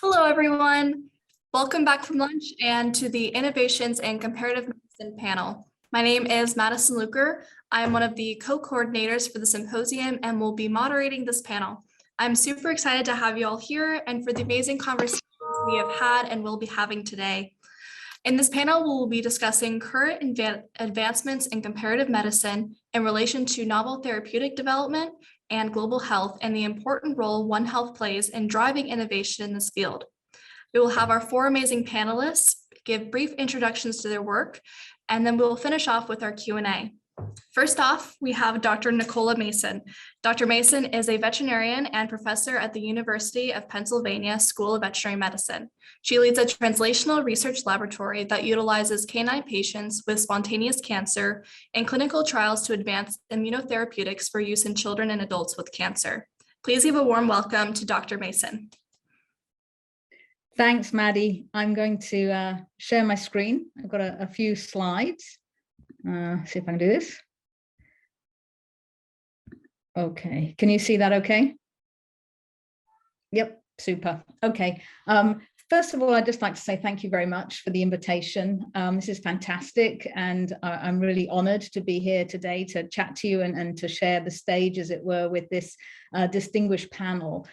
Hello, everyone. Welcome back from lunch and to the Innovations in Comparative Medicine panel. My name is Madison Luker. I am one of the co-coordinators for the symposium and will be moderating this panel. I'm super excited to have you all here and for the amazing conversations we have had and will be having today. In this panel, we will be discussing current advancements in comparative medicine in relation to novel therapeutic development and global health and the important role One Health plays in driving innovation in this field. We will have our four amazing panelists give brief introductions to their work, and then we will finish off with our Q&A. First off, we have Dr. Nicola Mason. Dr. Mason is a veterinarian and professor at the University of Pennsylvania School of Veterinary Medicine. She leads a translational research laboratory that utilizes canine patients with spontaneous cancer in clinical trials to advance immunotherapeutics for use in children and adults with cancer. Please give a warm welcome to Dr. Mason. Thanks, Maddie. I'm going to share my screen. I've got a few slides. See if I can do this. Okay, can you see that okay? Yep, super. Okay. First of all, I'd just like to say thank you very much for the invitation. This is fantastic, and I'm really honored to be here today to chat to you and to share the stage, as it were, with this distinguished panel.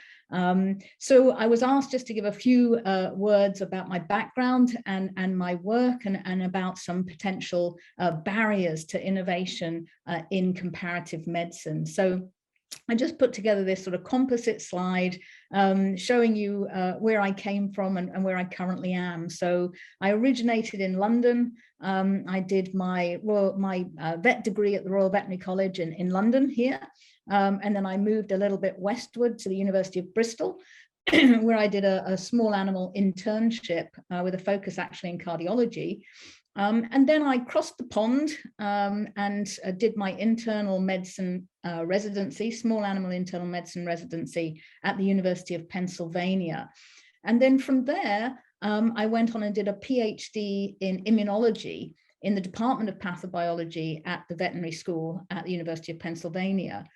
So I was asked just to give a few words about my background and my work and about some potential barriers to innovation in comparative medicine. So I just put together this sort of composite slide showing you where I came from and where I currently am. So I originated in London. I did my vet degree at the Royal Veterinary College in London here. And then I moved a little bit westward to the University of Bristol, where I did a small animal internship with a focus actually in cardiology. And then I crossed the pond and did my internal medicine residency, small animal internal medicine residency at the University of Pennsylvania. And then from there, I went on and did a PhD in immunology in the Department of Pathobiology at the veterinary school at the University of Pennsylvania.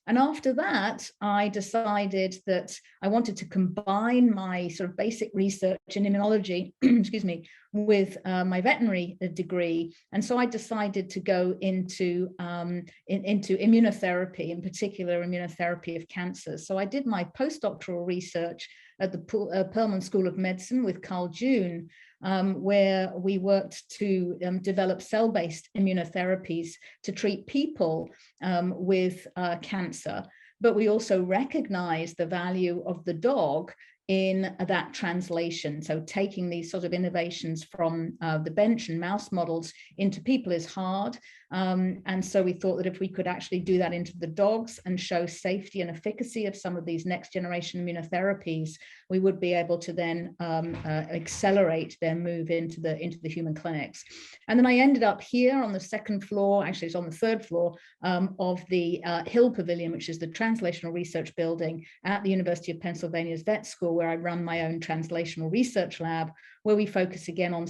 And after that, I decided that I wanted to combine my sort of basic research in immunology, excuse me, with my veterinary degree. And so I decided to go into immunotherapy, in particular immunotherapy of cancer. So I did my postdoctoral research at the Perlman School of Medicine with Carl June, where we worked to develop cell-based immunotherapies to treat people with cancer. But we also recognize the value of the dog in that translation. So taking these sort of innovations from the bench and mouse models into people is hard. And so we thought that if we could actually do that into the dogs and show safety and efficacy of some of these next generation immunotherapies, we would be able to then accelerate their move into the human clinics. And then I ended up here on the second floor, actually it's on the third floor of the Hill Pavilion, which is the translational research building at the University of Pennsylvania's vet school, where I run my own translational research lab, where we focus again on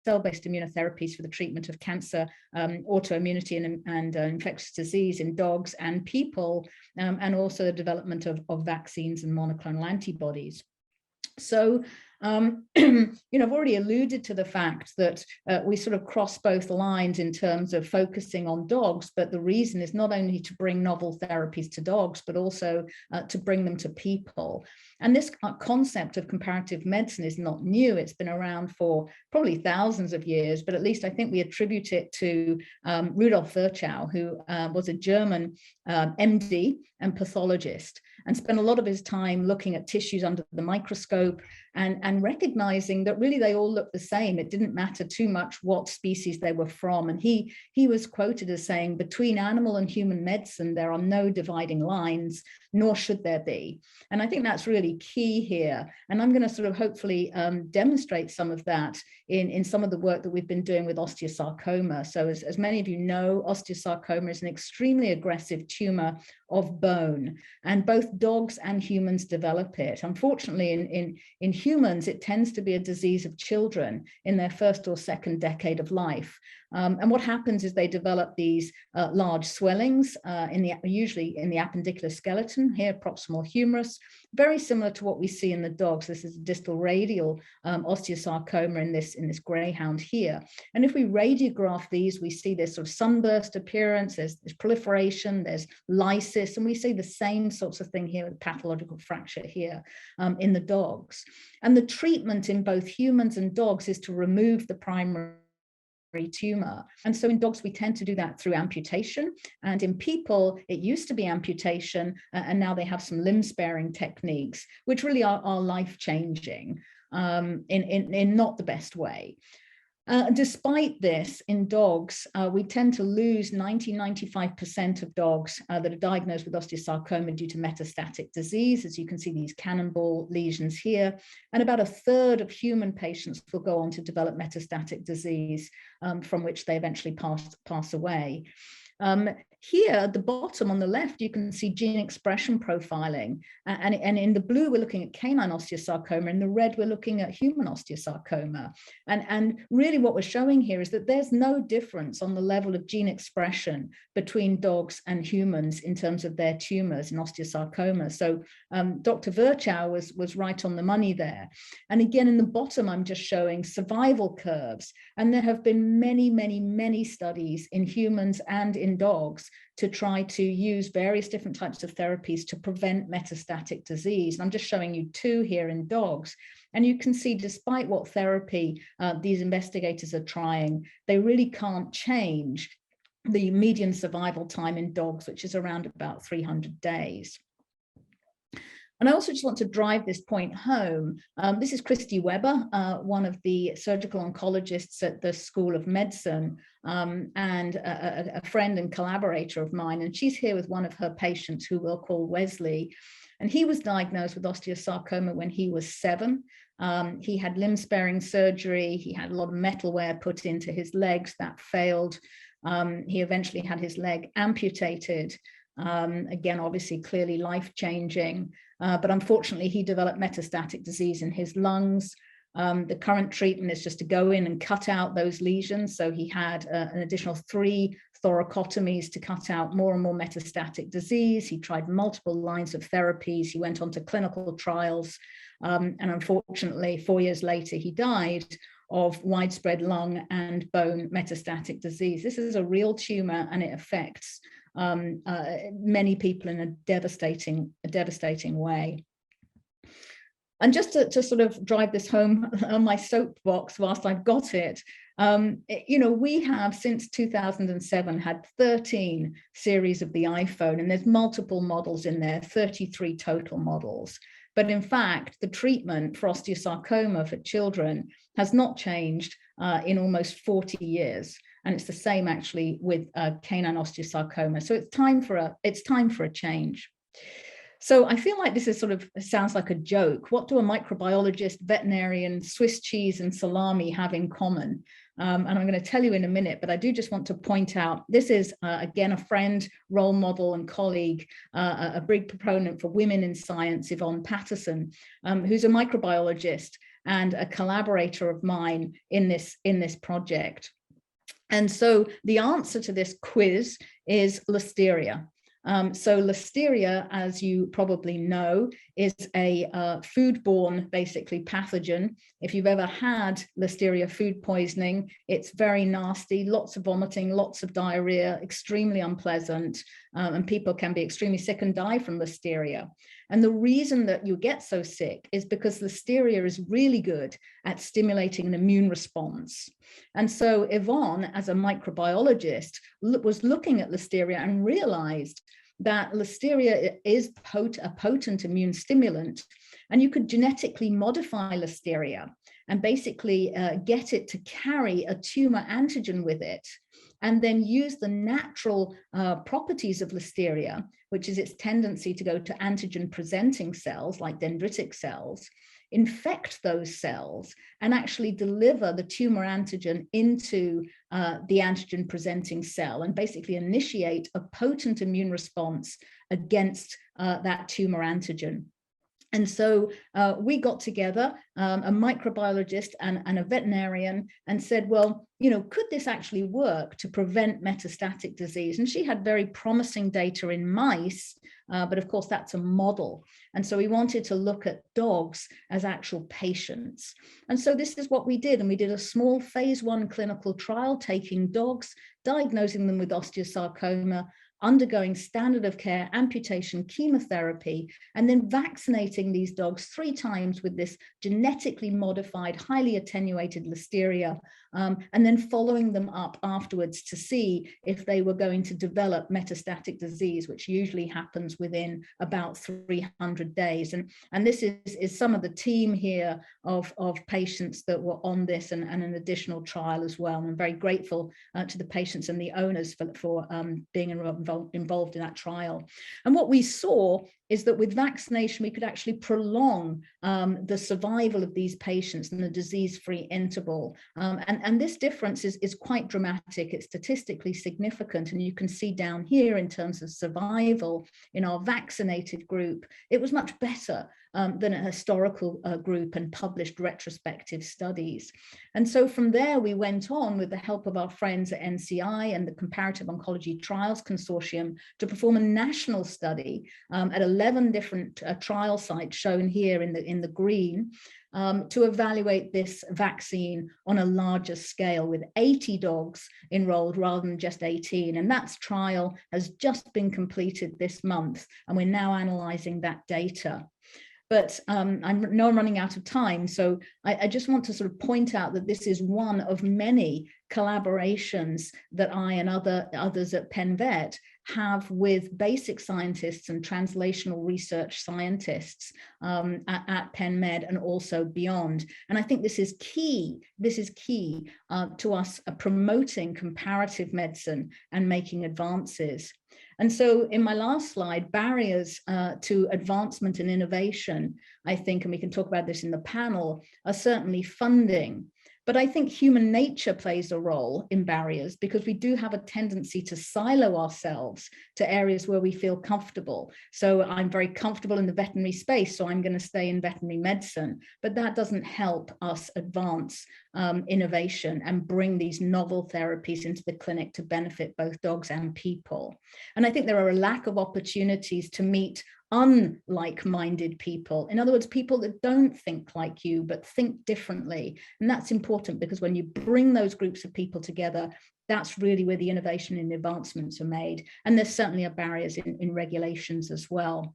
cell-based immunotherapies for the treatment of cancer, autoimmunity and infectious disease in dogs and people, and also the development of vaccines and monoclonal antibodies. So, you know, I've already alluded to the fact that we sort of cross both lines in terms of focusing on dogs, but the reason is not only to bring novel therapies to dogs, but also to bring them to people. And this concept of comparative medicine is not new. It's been around for probably thousands of years, but at least I think we attribute it to Rudolf Virchow, who was a German MD and pathologist, and spent a lot of his time looking at tissues under the microscope and recognizing that really they all look the same. It didn't matter too much what species they were from. And he was quoted as saying, between animal and human medicine, there are no dividing lines, nor should there be. And I think that's really key here. And I'm going to sort of hopefully demonstrate some of that in some of the work that we've been doing with osteosarcoma. So as many of you know, osteosarcoma is an extremely aggressive tumor of bone, and both dogs and humans develop it. Unfortunately, in humans, it tends to be a disease of children in their first or second decade of life. And what happens is they develop these large swellings usually in the appendicular skeleton, here proximal humerus, very similar to what we see in the dogs. This is distal radial osteosarcoma in this greyhound here. And if we radiograph these, we see this sort of sunburst appearance, there's proliferation, there's lysis, and we see the same sorts of thing here with pathological fracture here in the dogs. And the treatment in both humans and dogs is to remove the primary tumor. And so in dogs, we tend to do that through amputation. And in people, it used to be amputation, and now they have some limb sparing techniques, which really are life-changing in not the best way. Despite this, in dogs, we tend to lose 95% of dogs that are diagnosed with osteosarcoma due to metastatic disease. As you can see, these cannonball lesions here, and about a third of human patients will go on to develop metastatic disease from which they eventually pass away. Here at the bottom on the left, you can see gene expression profiling. And in the blue, we're looking at canine osteosarcoma. In the red, we're looking at human osteosarcoma. And really what we're showing here is that there's no difference on the level of gene expression between dogs and humans in terms of their tumors and osteosarcoma. So Dr. Virchow was right on the money there. And again, in the bottom, I'm just showing survival curves. And there have been many, many, many studies in humans and in dogs to try to use various different types of therapies to prevent metastatic disease. And I'm just showing you two here in dogs. And you can see, despite what therapy these investigators are trying, they really can't change the median survival time in dogs, which is around about 300 days. And I also just want to drive this point home. This is Christy Webber, one of the surgical oncologists at the School of Medicine, and a friend and collaborator of mine. And she's here with one of her patients, who we'll call Wesley. And he was diagnosed with osteosarcoma when he was 7. He had limb sparing surgery. He had a lot of metalware put into his legs that failed. He eventually had his leg amputated. Again, obviously, clearly life-changing. But unfortunately, he developed metastatic disease in his lungs. The current treatment is just to go in and cut out those lesions. So he had an additional 3 thoracotomies to cut out more and more metastatic disease. He tried multiple lines of therapies. He went on to clinical trials. And unfortunately, 4 years later, he died of widespread lung and bone metastatic disease. This is a real tumor, and it affects many people in a devastating way. And just to sort of drive this home on my soapbox whilst I've got it, you know, we have since 2007 had 13 series of the iPhone, and there's multiple models in there, 33 total models. But in fact, the treatment for osteosarcoma for children has not changed in almost 40 years. And it's the same actually with canine osteosarcoma. So it's time for a change. So I feel like this is sort of sounds like a joke. What do a microbiologist, veterinarian, Swiss cheese, and salami have in common? And I'm going to tell you in a minute, but I do just want to point out, this is, again, a friend, role model, and colleague, a big proponent for women in science, Yvonne Patterson, who's a microbiologist and a collaborator of mine in this project. And so the answer to this quiz is Listeria. So Listeria, as you probably know, is a foodborne, basically, pathogen. If you've ever had Listeria food poisoning, it's very nasty, lots of vomiting, lots of diarrhea, extremely unpleasant, and people can be extremely sick and die from Listeria. And the reason that you get so sick is because Listeria is really good at stimulating an immune response. And so Yvonne, as a microbiologist, was looking at Listeria and realized that Listeria is a potent immune stimulant, and you could genetically modify Listeria and basically get it to carry a tumor antigen with it, and then use the natural properties of Listeria, which is its tendency to go to antigen-presenting cells like dendritic cells, infect those cells, and actually deliver the tumor antigen into the antigen-presenting cell, and basically initiate a potent immune response against that tumor antigen. And so we got together, a microbiologist and a veterinarian, and said, well, could this actually work to prevent metastatic disease? And she had very promising data in mice, but of course that's a model. And so we wanted to look at dogs as actual patients. And so this is what we did. And we did a small phase 1 clinical trial, taking dogs, diagnosing them with osteosarcoma, undergoing standard of care amputation chemotherapy, and then vaccinating these dogs 3 times with this genetically modified, highly attenuated Listeria, and then following them up afterwards to see if they were going to develop metastatic disease, which usually happens within about 300 days. And this is some of the team here of patients that were on this, and an additional trial as well. And I'm very grateful to the patients and the owners for being involved in that trial. And what we saw is that with vaccination, we could actually prolong the survival of these patients and the disease-free interval. And this difference is quite dramatic. It's statistically significant. And you can see down here in terms of survival in our vaccinated group, it was much better than a historical group and published retrospective studies. And so from there, we went on with the help of our friends at NCI and the Comparative Oncology Trials Consortium to perform a national study at 11 different trial sites shown here in the green, to evaluate this vaccine on a larger scale with 80 dogs enrolled rather than just 18. And that trial has just been completed this month, and we're now analyzing that data. But I know I'm running out of time, so I just want to sort of point out that this is one of many collaborations that I and others at Penn Vet have with basic scientists and translational research scientists at Penn Med and also beyond. And I think this is key to us promoting comparative medicine and making advances. And so in my last slide, barriers to advancement and innovation, I think, and we can talk about this in the panel, are certainly funding. But I think human nature plays a role in barriers, because we do have a tendency to silo ourselves to areas where we feel comfortable. So I'm very comfortable in the veterinary space, so I'm going to stay in veterinary medicine. But that doesn't help us advance innovation and bring these novel therapies into the clinic to benefit both dogs and people. And I think there are a lack of opportunities to meet unlike-minded people. In other words, people that don't think like you, but think differently. And that's important, because when you bring those groups of people together, that's really where the innovation and advancements are made. And there certainly are barriers in regulations as well.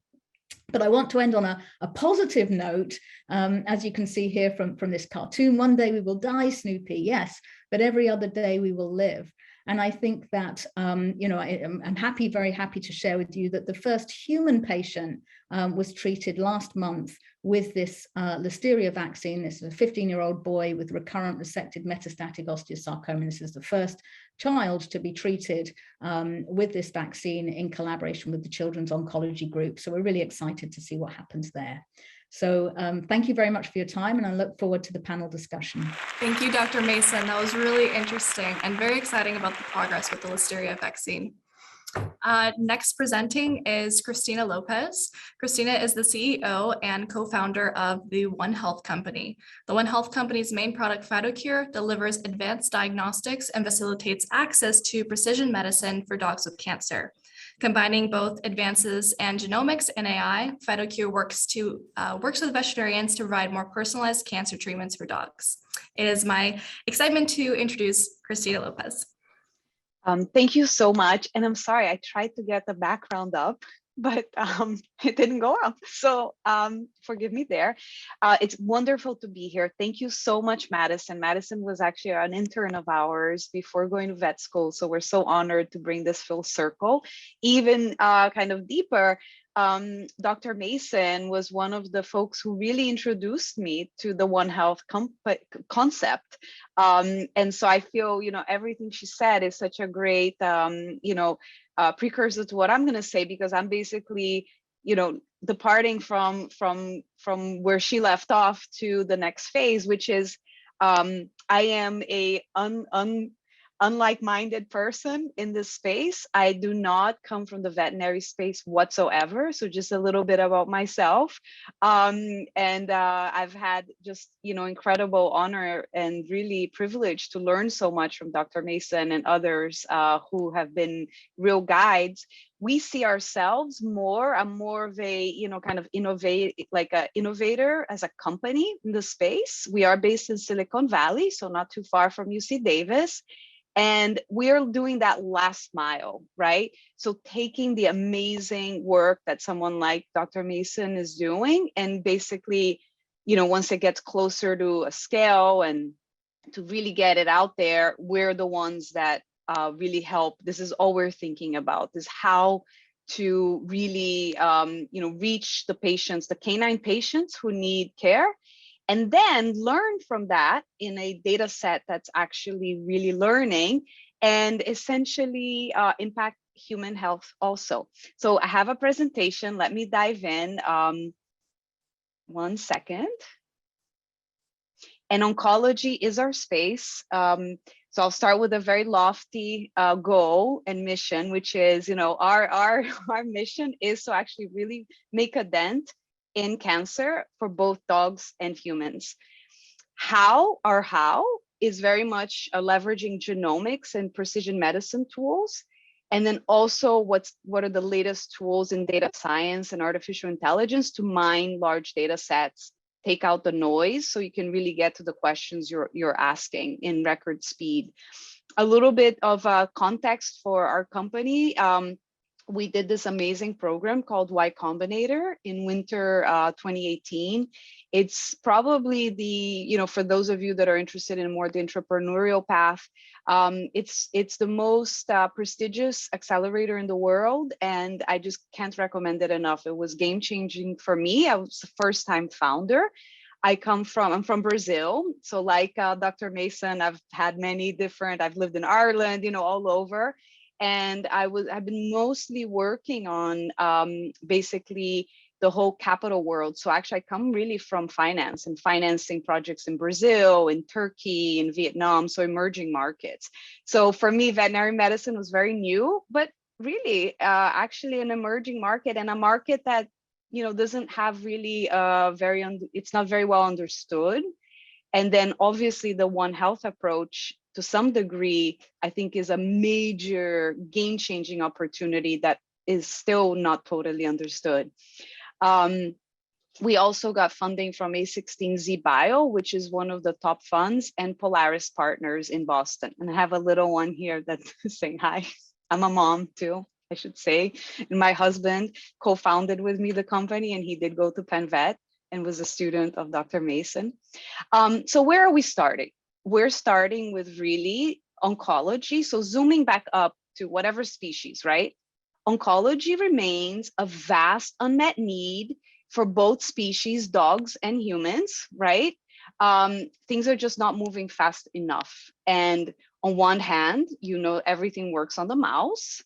But I want to end on a positive note. As you can see here from this cartoon, one day we will die, Snoopy, yes, but every other day we will live. And I think that, I'm very happy to share with you that the first human patient was treated last month with this Listeria vaccine. This is a 15-year-old boy with recurrent resected metastatic osteosarcoma. This is the first child to be treated with this vaccine in collaboration with the Children's Oncology Group. So we're really excited to see what happens there. So thank you very much for your time, and I look forward to the panel discussion. Thank you, Dr. Mason. That was really interesting and very exciting about the progress with the Listeria vaccine. Next presenting is Christina Lopez. Christina is the CEO and co-founder of the One Health Company. The One Health Company's main product, Pathogen, delivers advanced diagnostics and facilitates access to precision medicine for dogs with cancer. Combining both advances in genomics and AI, Pathogen works with veterinarians to provide more personalized cancer treatments for dogs. It is my excitement to introduce Christina Lopez. Thank you so much. And I'm sorry, I tried to get the background up, but it didn't go up. So forgive me there. It's wonderful to be here. Thank you so much, Madison. Madison was actually an intern of ours before going to vet school. So we're so honored to bring this full circle. Even kind of deeper, Dr. Mason was one of the folks who really introduced me to the One Health concept. And so I feel, everything she said is such a great, precursor to what I'm going to say, because I'm basically, departing from where she left off to the next phase, which is I am a unlike-minded person in this space. I do not come from the veterinary space whatsoever. So just a little bit about myself. I've had just, incredible honor and really privilege to learn so much from Dr. Mason and others who have been real guides. We see ourselves more, I'm more of a, kind of innovator as a company in the space. We are based in Silicon Valley, so not too far from UC Davis. And we're doing that last mile, right? So taking the amazing work that someone like Dr. Mason is doing, and basically, once it gets closer to a scale and to really get it out there, we're the ones that really help. This is all we're thinking about, is how to really, reach the patients, the canine patients who need care, and then learn from that in a data set that's actually really learning and essentially impact human health also. So I have a presentation. Let me dive in. 1 second. And oncology is our space. So I'll start with a very lofty goal and mission, which is, our mission is to actually really make a dent in cancer for both dogs and humans. How is very much leveraging genomics and precision medicine tools. And then also what are the latest tools in data science and artificial intelligence to mine large data sets, take out the noise so you can really get to the questions you're asking in record speed. A little bit of context for our company. We did this amazing program called Y Combinator in winter 2018. It's probably the, for those of you that are interested in more the entrepreneurial path, it's the most prestigious accelerator in the world. And I just can't recommend it enough. It was game-changing for me. I was the first-time founder. I'm from Brazil. So like Dr. Mason, I've had many different, I've lived in Ireland, all over. And I've been mostly working on basically the whole capital world. So actually I come really from finance and financing projects in Brazil, in Turkey, in Vietnam, so emerging markets. So for me, veterinary medicine was very new, but really actually an emerging market, and a market that, doesn't have really it's not very well understood. And then obviously the One Health approach, to some degree, I think is a major game-changing opportunity that is still not totally understood. We also got funding from A16Z Bio, which is one of the top funds, and Polaris Partners in Boston. And I have a little one here that's saying hi. I'm a mom too, I should say. And my husband co-founded with me the company, and he did go to Penn Vet and was a student of Dr. Mason. So where are we starting? We're starting with really oncology. So zooming back up to whatever species, right? Oncology remains a vast unmet need for both species, dogs and humans, right? Things are just not moving fast enough. And on one hand, everything works on the mouse.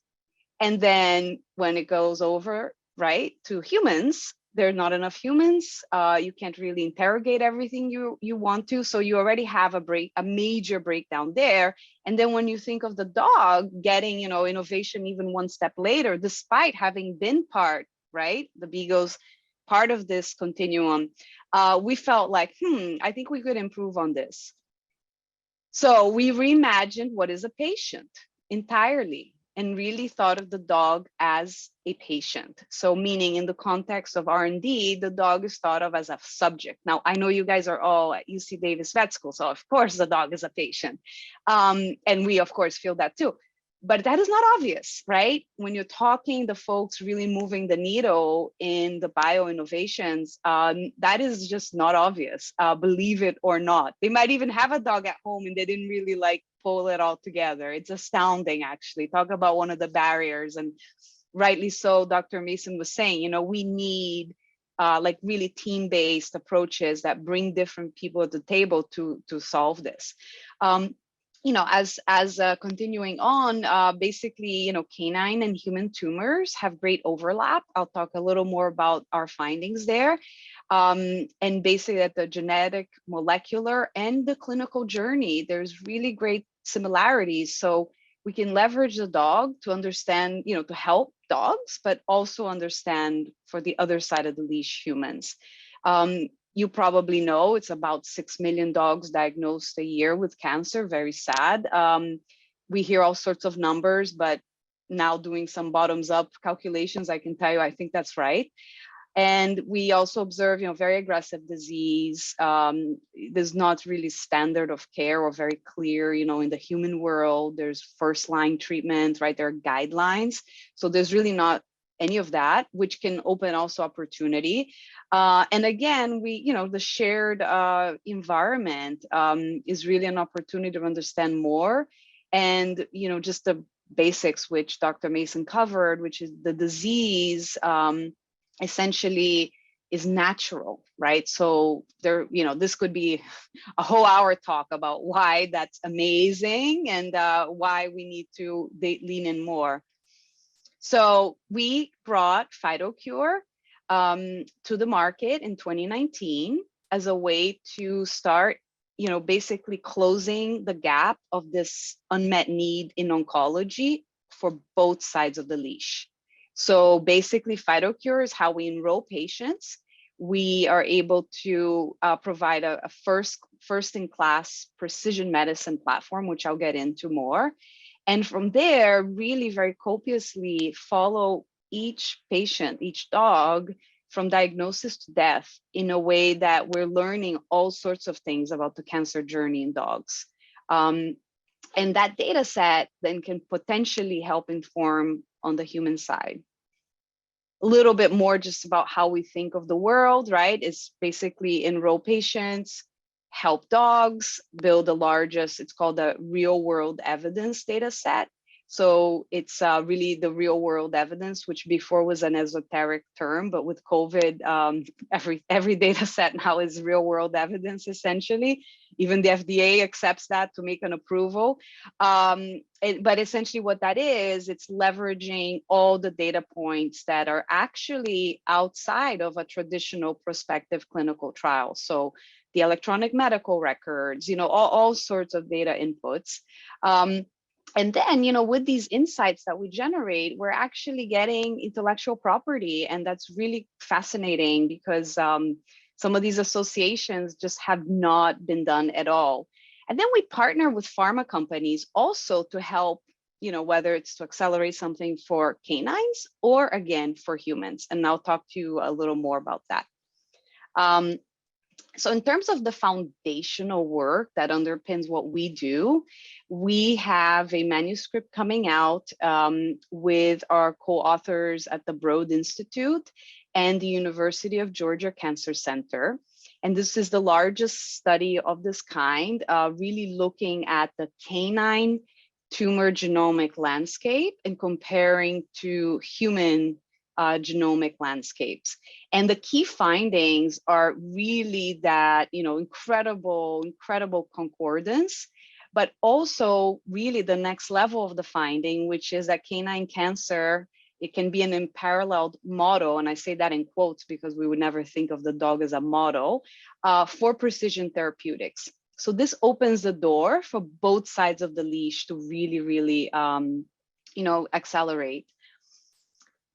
And then when it goes over, right, to humans, there are not enough humans. You can't really interrogate everything you want to. So you already have a major breakdown there. And then when you think of the dog getting, innovation even one step later, despite having been part, right, the Beagle's part of this continuum, we felt like, I think we could improve on this. So we reimagined what is a patient entirely, and really thought of the dog as a patient. So meaning in the context of R&D, the dog is thought of as a subject. Now, I know you guys are all at UC Davis Vet School, so of course the dog is a patient. And we, of course, feel that too. But that is not obvious, right? When you're talking the folks really moving the needle in the bio innovations, that is just not obvious, believe it or not. They might even have a dog at home and they didn't really pull it all together. It's astounding, actually. Talk about one of the barriers, and rightly so, Dr. Mason was saying, we need really team-based approaches that bring different people at the table to solve this. As continuing on, basically, canine and human tumors have great overlap. I'll talk a little more about our findings there. And basically at the genetic, molecular, and the clinical journey, there's really great similarities. So we can leverage the dog to understand, to help dogs, but also understand for the other side of the leash, humans. You probably know it's about 6 million dogs diagnosed a year with cancer, very sad. We hear all sorts of numbers, but now doing some bottoms up calculations, I can tell you, I think that's right. And we also observe, very aggressive disease. There's not really standard of care or very clear, in the human world. There's first line treatment, right? There are guidelines. So there's really not any of that, which can open also opportunity. And again, the shared environment is really an opportunity to understand more. And, just the basics, which Dr. Mason covered, which is the disease, essentially is natural, right? So there, this could be a whole hour talk about why that's amazing and why we need to lean in more. So we brought PhytoCure to the market in 2019 as a way to start, basically closing the gap of this unmet need in oncology for both sides of the leash. So basically, PhytoCure is how we enroll patients. We are able to provide a first-in-class precision medicine platform, which I'll get into more. And from there, really very copiously follow each patient, each dog, from diagnosis to death in a way that we're learning all sorts of things about the cancer journey in dogs. And that data set then can potentially help inform on the human side. A little bit more just about how we think of the world, right? Is basically enroll patients, help dogs, build the largest, it's called the real world evidence data set. So it's really the real world evidence, which before was an esoteric term, but with COVID, every data set now is real world evidence, essentially. Even the FDA accepts that to make an approval. But essentially what that is, it's leveraging all the data points that are actually outside of a traditional prospective clinical trial. So the electronic medical records, all sorts of data inputs. And then, with these insights that we generate, we're actually getting intellectual property. And that's really fascinating because some of these associations just have not been done at all. And then we partner with pharma companies also to help, whether it's to accelerate something for canines or again, for humans. And I'll talk to you a little more about that. So in terms of the foundational work that underpins what we do, we have a manuscript coming out with our co-authors at the Broad Institute and the University of Georgia Cancer Center. And this is the largest study of this kind, really looking at the canine tumor genomic landscape and comparing to human genomic landscapes. And the key findings are really that, incredible concordance, but also really the next level of the finding, which is that canine cancer, it can be an unparalleled model, and I say that in quotes because we would never think of the dog as a model, for precision therapeutics. So this opens the door for both sides of the leash to really, accelerate.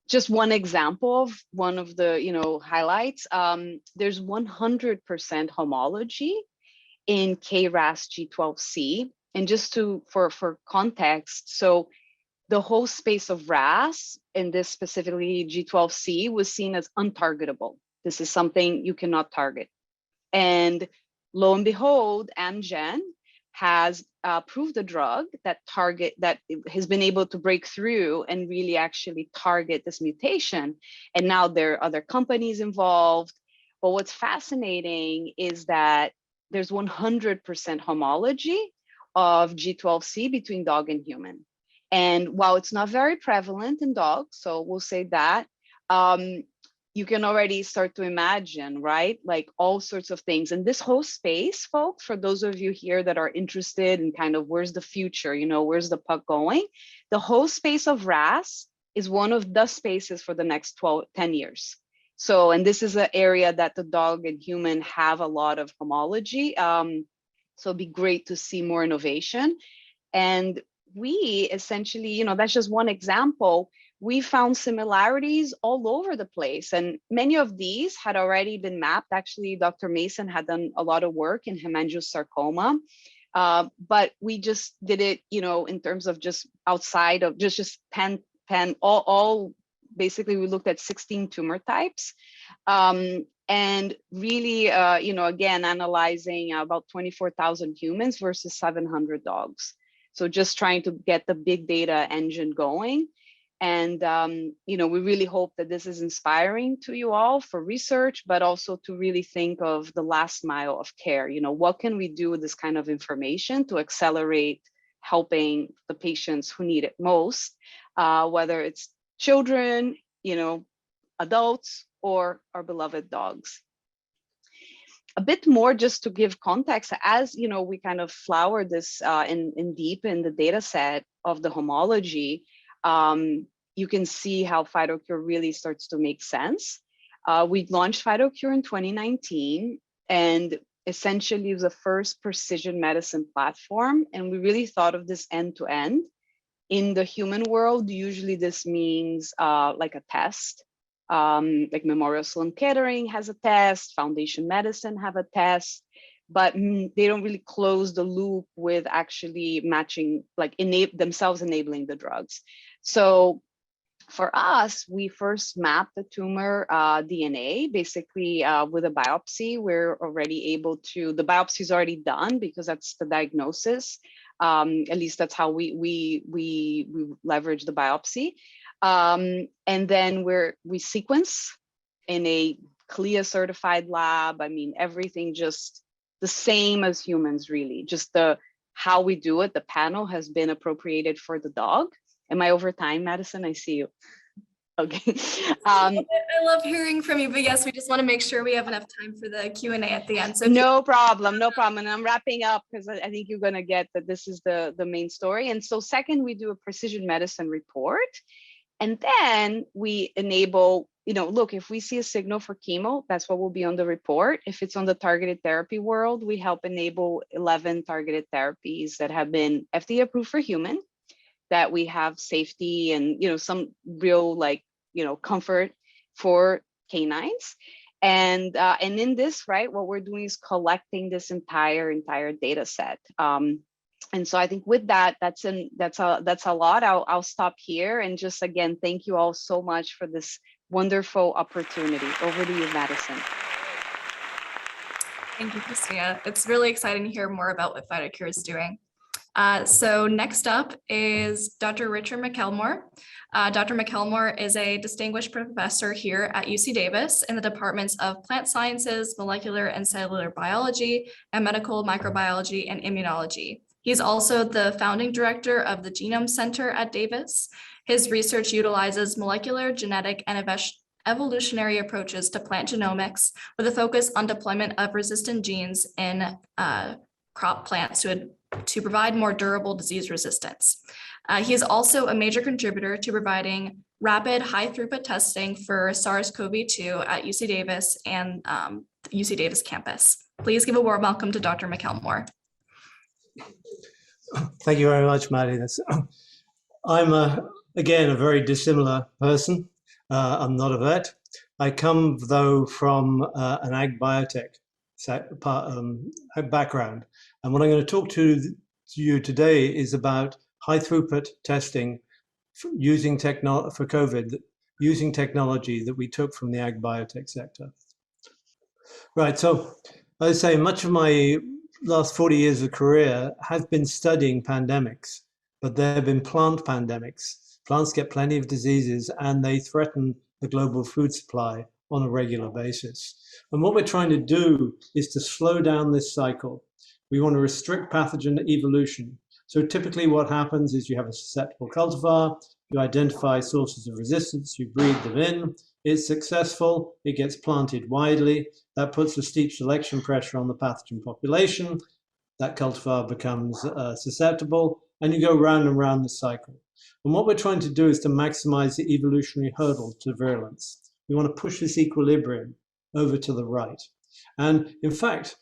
Just one example of one of the highlights, there's 100% homology in KRAS G12C. And just for context, so the whole space of RAS, and this specifically G12C, was seen as untargetable. This is something you cannot target. And lo and behold, Amgen has approved a drug that has been able to break through and really actually target this mutation. And now there are other companies involved. But what's fascinating is that there's 100% homology of G12C between dog and human. And while it's not very prevalent in dogs, so we'll say that, you can already start to imagine, right? Like all sorts of things. And this whole space, folks, for those of you here that are interested in kind of where's the future, where's the puck going? The whole space of RAS is one of the spaces for the next 10 years. So, and this is an area that the dog and human have a lot of homology. So it'd be great to see more innovation. And we essentially, you know, that's just one example. We found similarities all over the place. And many of these had already been mapped. Actually, Dr. Mason had done a lot of work in hemangiosarcoma. But we just did it, you know, in terms of just outside of just all basically we looked at 16 tumor types. And really, you know, again, analyzing about 24,000 humans versus 700 dogs. So just trying to get the big data engine going. And, you know, we really hope that this is inspiring to you all for research, but also to really think of the last mile of care. You know, what can we do with this kind of information to accelerate helping the patients who need it most, whether it's children, you know, adults, or our beloved dogs. A bit more just to give context, as you know, we kind of flower this in deep in the data set of the homology. You can see how PhytoCure really starts to make sense. We launched PhytoCure in 2019, and essentially it was the first precision medicine platform. And we really thought of this end to end. In the human world, usually this means like a test. Like Memorial Sloan Kettering has a test, Foundation Medicine have a test, but they don't really close the loop with actually matching, like themselves enabling the drugs. So for us, we first mapped the tumor DNA, basically with a biopsy. We're already able to, the biopsy is already done because that's the diagnosis. At least that's how we leverage the biopsy. And then we sequence in a CLIA certified lab. I mean, everything just the same as humans, really. Just how we do it, the panel has been appropriated for the dog. Am I over time, Madison? I see you. Okay. I love hearing from you, but yes, we just want to make sure we have enough time for the Q&A at the end. So no problem. And I'm wrapping up because I think you're going to get that this is the main story. And so second, we do a precision medicine report. And then we enable, you know, look, if we see a signal for chemo, that's what will be on the report. If it's on the targeted therapy world, we help enable 11 targeted therapies that have been FDA approved for human, that we have safety and, you know, some real, like, you know, comfort for canines. And in this, right, what we're doing is collecting this entire data set. And so I think with that, that's a lot. I'll stop here and just again, thank you all so much for this wonderful opportunity. Over to you, Madison. Thank you, Christina. It's really exciting to hear more about what PhytoCure is doing. So next up is Dr. Richard Mcelmore. Dr. Mcelmore is a distinguished professor here at UC Davis in the departments of plant sciences, molecular and cellular biology, and medical microbiology and immunology. He's also the founding director of the Genome Center at Davis. His research utilizes molecular, genetic, and evolutionary approaches to plant genomics with a focus on deployment of resistant genes in crop plants to provide more durable disease resistance. He is also a major contributor to providing rapid high throughput testing for SARS-CoV-2 at UC Davis and the UC Davis campus. Please give a warm welcome to Dr. Mcelmore. Thank you very much, Maddie. I'm, again, a very dissimilar person. I'm not a vet. I come, though, from an ag biotech background. And what I'm going to talk to you today is about high throughput testing using for COVID, using technology that we took from the ag biotech sector. Right, so I say much of my last 40 years of career has been studying pandemics, but there have been plant pandemics. Plants get plenty of diseases and they threaten the global food supply on a regular basis. And what we're trying to do is to slow down this cycle. We want to restrict pathogen evolution. So typically what happens is you have a susceptible cultivar, you identify sources of resistance, you breed them in, it's successful, it gets planted widely, that puts a steep selection pressure on the pathogen population, that cultivar becomes susceptible, and you go round and round the cycle. And what we're trying to do is to maximize the evolutionary hurdle to virulence. We want to push this equilibrium over to the right. And in fact,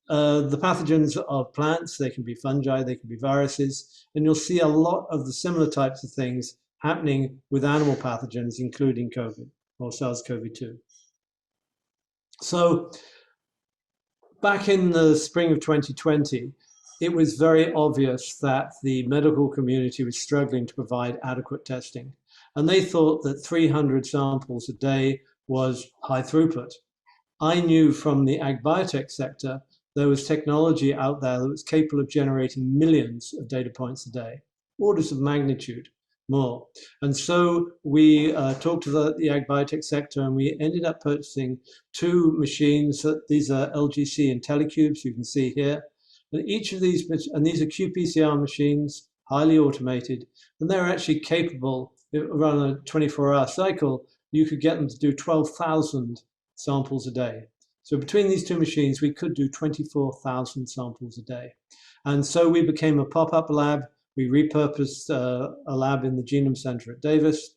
the pathogens of plants. They can be fungi, they can be viruses, and you'll see a lot of the similar types of things happening with animal pathogens, including COVID or SARS-CoV-2. So back in the spring of 2020, it was very obvious that the medical community was struggling to provide adequate testing. And they thought that 300 samples a day was high throughput. I knew from the ag biotech sector, there was technology out there that was capable of generating millions of data points a day, orders of magnitude more. And so we talked to the ag biotech sector, and we ended up purchasing 2 machines. These are LGC IntelliCubes, you can see here. And each of these, and these are qPCR machines, highly automated, and they're actually capable, around a 24-hour cycle, you could get them to do 12,000 samples a day. So between these 2 machines, we could do 24,000 samples a day. And so we became a pop-up lab. We repurposed a lab in the Genome Center at Davis.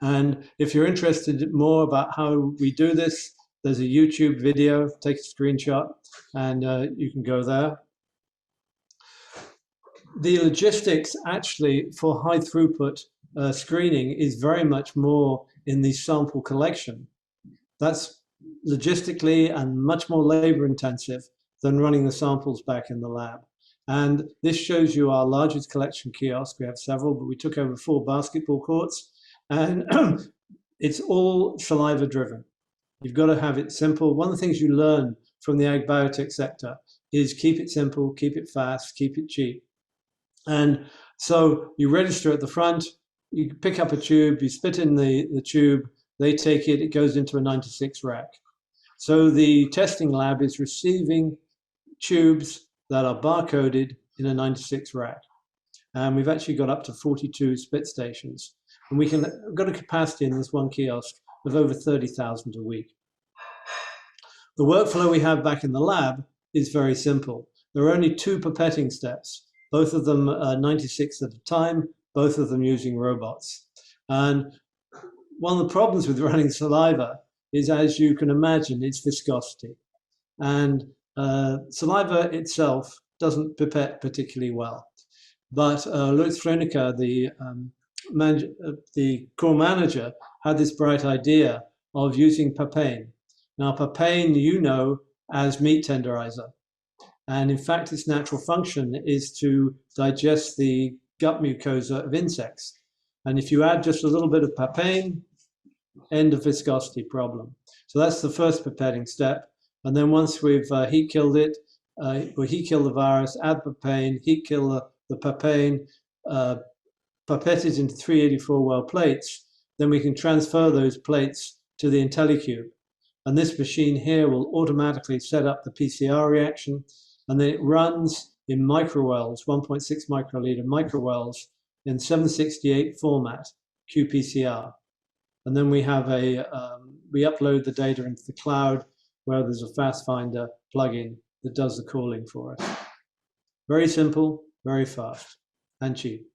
And if you're interested more about how we do this, there's a YouTube video, take a screenshot, and you can go there. The logistics actually for high throughput screening is very much more in the sample collection. That's logistically and much more labor intensive than running the samples back in the lab. And this shows you our largest collection kiosk. We have several, but we took over 4 basketball courts, and it's all saliva driven. You've got to have it simple. One of the things you learn from the ag biotech sector is keep it simple, keep it fast, keep it cheap. And so you register at the front, you pick up a tube, you spit in the tube, they take it, it goes into a 96 rack. So the testing lab is receiving tubes that are barcoded in a 96 rack. And we've actually got up to 42 spit stations. And we've got a capacity in this one kiosk of over 30,000 a week. The workflow we have back in the lab is very simple. There are only 2 pipetting steps, both of them 96 at a time, both of them using robots. And one of the problems with running saliva is, as you can imagine, its viscosity. And saliva itself doesn't pipette particularly well. But Lutz Floenicke, the core manager, had this bright idea of using papain. Now, papain, you know, as meat tenderizer. And in fact, its natural function is to digest the gut mucosa of insects. And if you add just a little bit of papain, end of viscosity problem. So that's the first pipetting step. And then once we've heat killed it, we heat kill the virus, add papain, heat kill the papain, pipette it into 384 well plates, then we can transfer those plates to the IntelliCube. And this machine here will automatically set up the PCR reaction, and then it runs in microwells, 1.6 microliter microwells in 768 format, qPCR. And then we have we upload the data into the cloud, where there's a fast finder plugin that does the calling for us. Very simple, very fast, and cheap.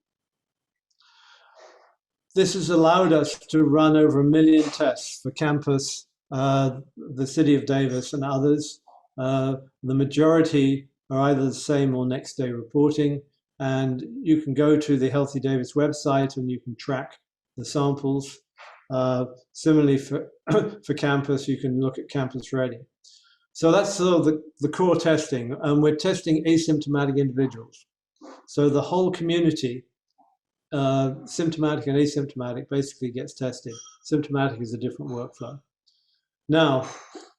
This has allowed us to run over 1 million tests for campus, the city of Davis, and others. The majority are either the same or next day reporting. And you can go to the Healthy Davis website and you can track the samples. Similarly, for campus, you can look at Campus Ready. So that's sort of the core testing. And we're testing asymptomatic individuals. So the whole community, symptomatic and asymptomatic, basically gets tested. Symptomatic is a different workflow. Now,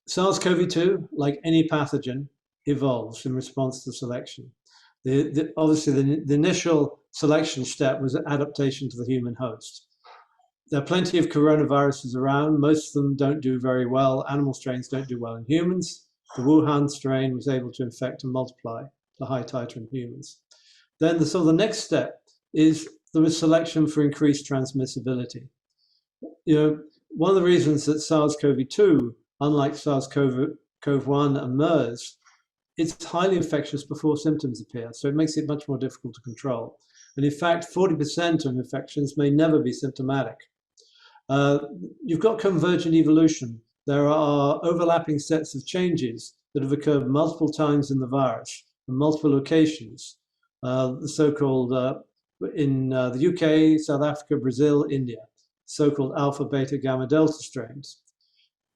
SARS-CoV-2, like any pathogen, evolves in response to selection. Obviously, the initial selection step was adaptation to the human host. There are plenty of coronaviruses around. Most of them don't do very well. Animal strains don't do well in humans. The Wuhan strain was able to infect and multiply the high titer in humans. Then the next step is there was selection for increased transmissibility. You know, one of the reasons that SARS-CoV-2, unlike SARS-CoV-1 and MERS, it's highly infectious before symptoms appear, so it makes it much more difficult to control. And in fact, 40% of infections may never be symptomatic. You've got convergent evolution. There are overlapping sets of changes that have occurred multiple times in the virus in multiple locations, the so-called in the UK, South Africa, Brazil, India, so-called alpha, beta, gamma, delta strains.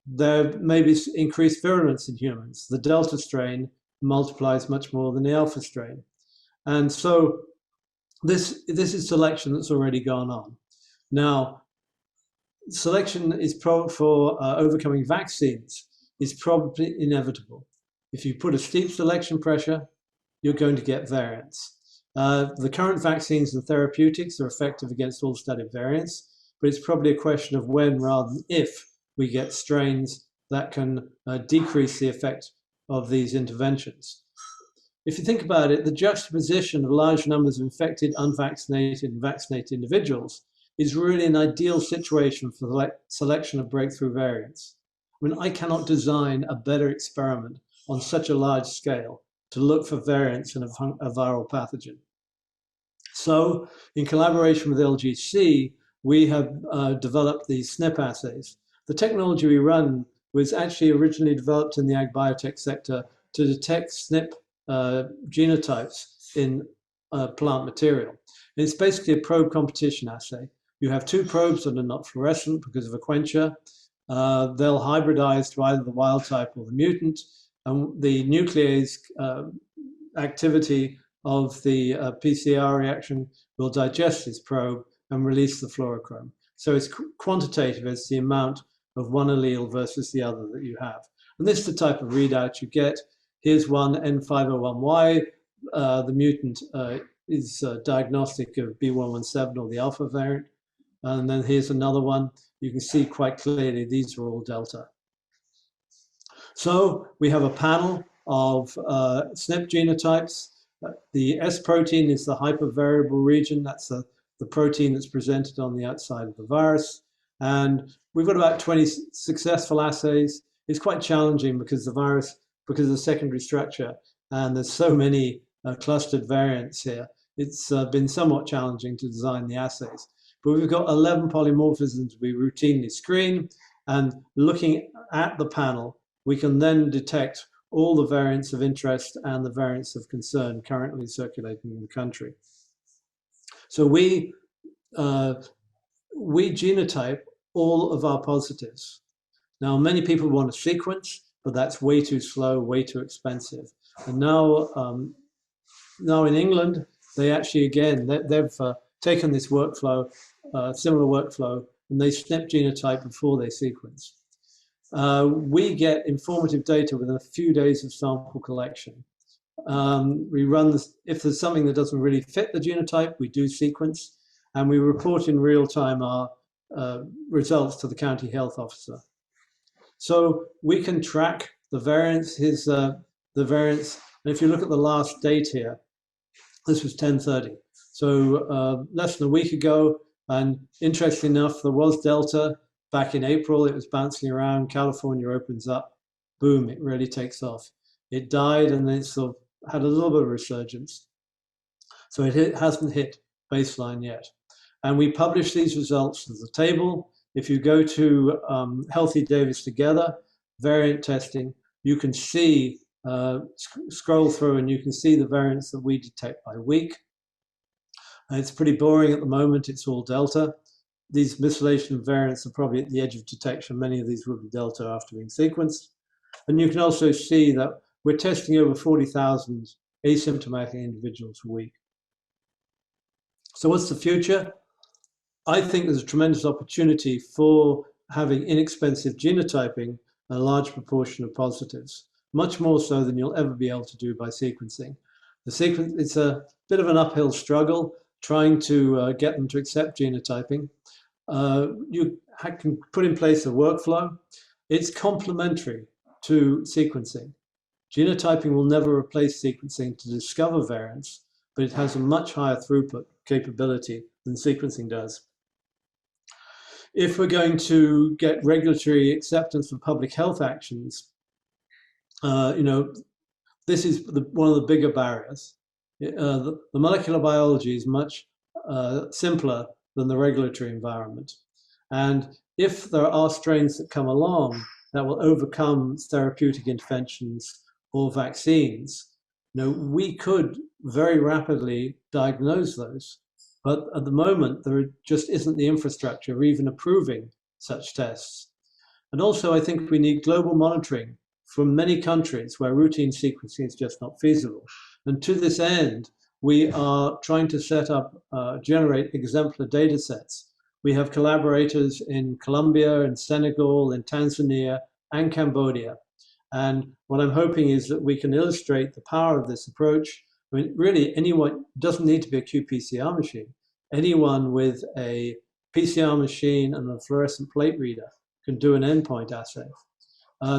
There may be increased virulence in humans. The delta strain multiplies much more than the alpha strain. And so this is selection that's already gone on. Now, selection is for overcoming vaccines is probably inevitable. If you put a steep selection pressure, you're going to get variants. The current vaccines and therapeutics are effective against all static variants, but it's probably a question of when rather than if we get strains that can decrease the effect of these interventions. If you think about it, the juxtaposition of large numbers of infected, unvaccinated, and vaccinated individuals is really an ideal situation for the selection of breakthrough variants. I mean, I cannot design a better experiment on such a large scale to look for variants in a viral pathogen. So, in collaboration with LGC, we have developed these Snip assays. The technology we run was actually originally developed in the ag biotech sector to detect SNP genotypes in plant material. And it's basically a probe competition assay. You have two probes that are not fluorescent because of a quencher. They'll hybridize to either the wild type or the mutant, and the nuclease activity of the PCR reaction will digest this probe and release the fluorochrome. So it's quantitative as the amount of one allele versus the other that you have. And this is the type of readout you get. Here's one, N501Y. The mutant is diagnostic of B117 or the alpha variant. And then here's another one. You can see quite clearly these are all delta. So we have a panel of SNP genotypes. The S protein is the hypervariable region. That's the protein that's presented on the outside of the virus. And we've got about 20 successful assays. It's quite challenging because the virus, because of the secondary structure, and there's so many clustered variants here. It's been somewhat challenging to design the assays. But we've got 11 polymorphisms we routinely screen, and looking at the panel, we can then detect all the variants of interest and the variants of concern currently circulating in the country. So we genotype all of our positives. Now, many people want to sequence, but that's way too slow, way too expensive. And now, now in England, they actually, again, they've taken this workflow, similar workflow, and they SNP genotype before they sequence. We get informative data within a few days of sample collection. We run this, if there's something that doesn't really fit the genotype, we do sequence, and we report in real time our results to the county health officer. So we can track the variants. Here's the variants, and if you look at the last date here, this was 10:30. So less than a week ago, and interestingly enough, there was Delta back in April. It was bouncing around. California opens up, boom, it really takes off. It died, and then it sort of had a little bit of resurgence. So it hasn't hit baseline yet. And we publish these results as a table. If you go to Healthy Davis Together, variant testing, you can see, scroll through, and you can see the variants that we detect by week. It's pretty boring at the moment. It's all Delta. These methylation variants are probably at the edge of detection. Many of these will be Delta after being sequenced. And you can also see that we're testing over 40,000 asymptomatic individuals a week. So what's the future? I think there's a tremendous opportunity for having inexpensive genotyping and a large proportion of positives, much more so than you'll ever be able to do by sequencing. It's a bit of an uphill struggle trying to get them to accept genotyping. You can put in place a workflow. It's complementary to sequencing. Genotyping will never replace sequencing to discover variants, but it has a much higher throughput capability than sequencing does. If we're going to get regulatory acceptance for public health actions, this is one of the bigger barriers. The molecular biology is much simpler than the regulatory environment. And if there are strains that come along that will overcome therapeutic interventions or vaccines, we could very rapidly diagnose those. But at the moment, there just isn't the infrastructure of even approving such tests. And also, I think we need global monitoring from many countries where routine sequencing is just not feasible. And to this end, we are trying to set up, generate exemplar data sets. We have collaborators in Colombia, in Senegal, in Tanzania, and Cambodia. And what I'm hoping is that we can illustrate the power of this approach. I mean, really, anyone doesn't need to be a qPCR machine. Anyone with a PCR machine and a fluorescent plate reader can do an endpoint assay.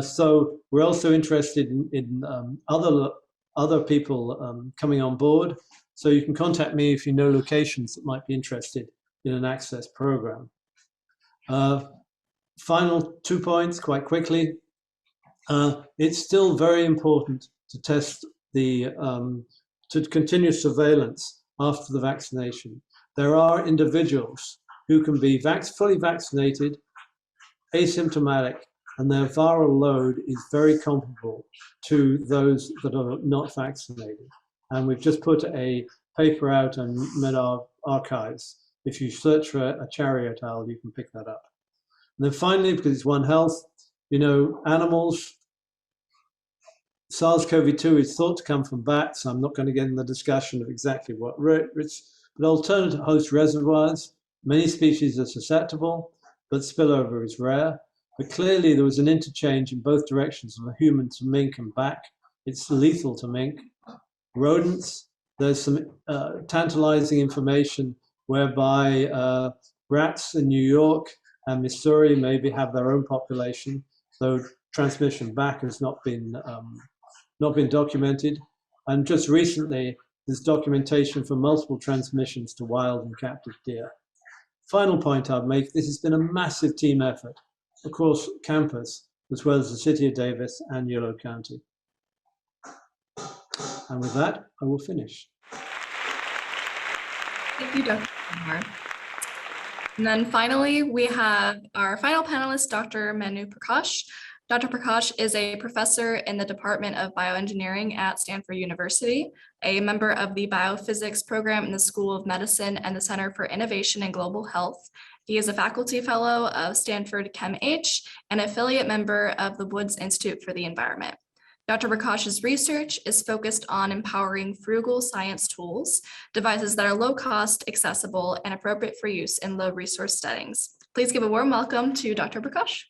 So we're also interested in other people coming on board. So you can contact me if you know locations that might be interested in an access program. Final 2 points quite quickly. It's still very important to test to continue surveillance after the vaccination. There are individuals who can be fully vaccinated, asymptomatic, and their viral load is very comparable to those that are not vaccinated. And we've just put a paper out on medRxiv archives. If you search for a Chariot owl, you can pick that up. And then finally, because it's One Health, animals, SARS-CoV-2 is thought to come from bats. I'm not going to get in the discussion of exactly what but alternative host reservoirs, many species are susceptible, but spillover is rare. But clearly there was an interchange in both directions from a human to mink and back. It's lethal to mink. Rodents, there's some tantalizing information whereby rats in New York and Missouri maybe have their own population, though transmission back has not been documented. And just recently, there's documentation for multiple transmissions to wild and captive deer. Final point I'd make, this has been a massive team effort across campus, as well as the City of Davis and Yolo County. And with that, I will finish. Thank you, Dr. Mcelmore. And then finally, we have our final panelist, Dr. Manu Prakash. Dr. Prakash is a professor in the Department of Bioengineering at Stanford University, a member of the Biophysics program in the School of Medicine and the Center for Innovation and Global Health. He is a faculty fellow of Stanford ChemH and affiliate member of the Woods Institute for the Environment. Dr. Prakash's research is focused on empowering frugal science tools, devices that are low cost, accessible, and appropriate for use in low resource settings. Please give a warm welcome to Dr. Prakash.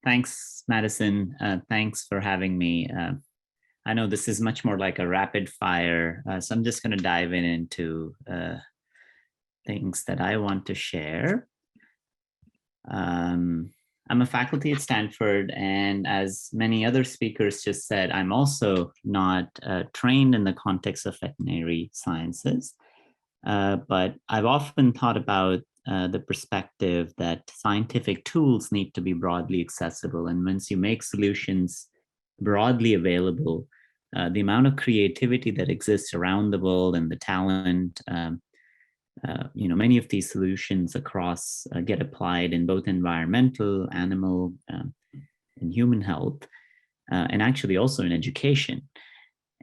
Thanks, Madison. Thanks for having me. I know this is much more like a rapid fire, so I'm just going to dive into things that I want to share. I'm a faculty at Stanford, and as many other speakers just said, I'm also not trained in the context of veterinary sciences, but I've often thought about the perspective that scientific tools need to be broadly accessible. And once you make solutions broadly available, the amount of creativity that exists around the world and the talent, many of these solutions across get applied in both environmental, animal, and human health, and actually also in education.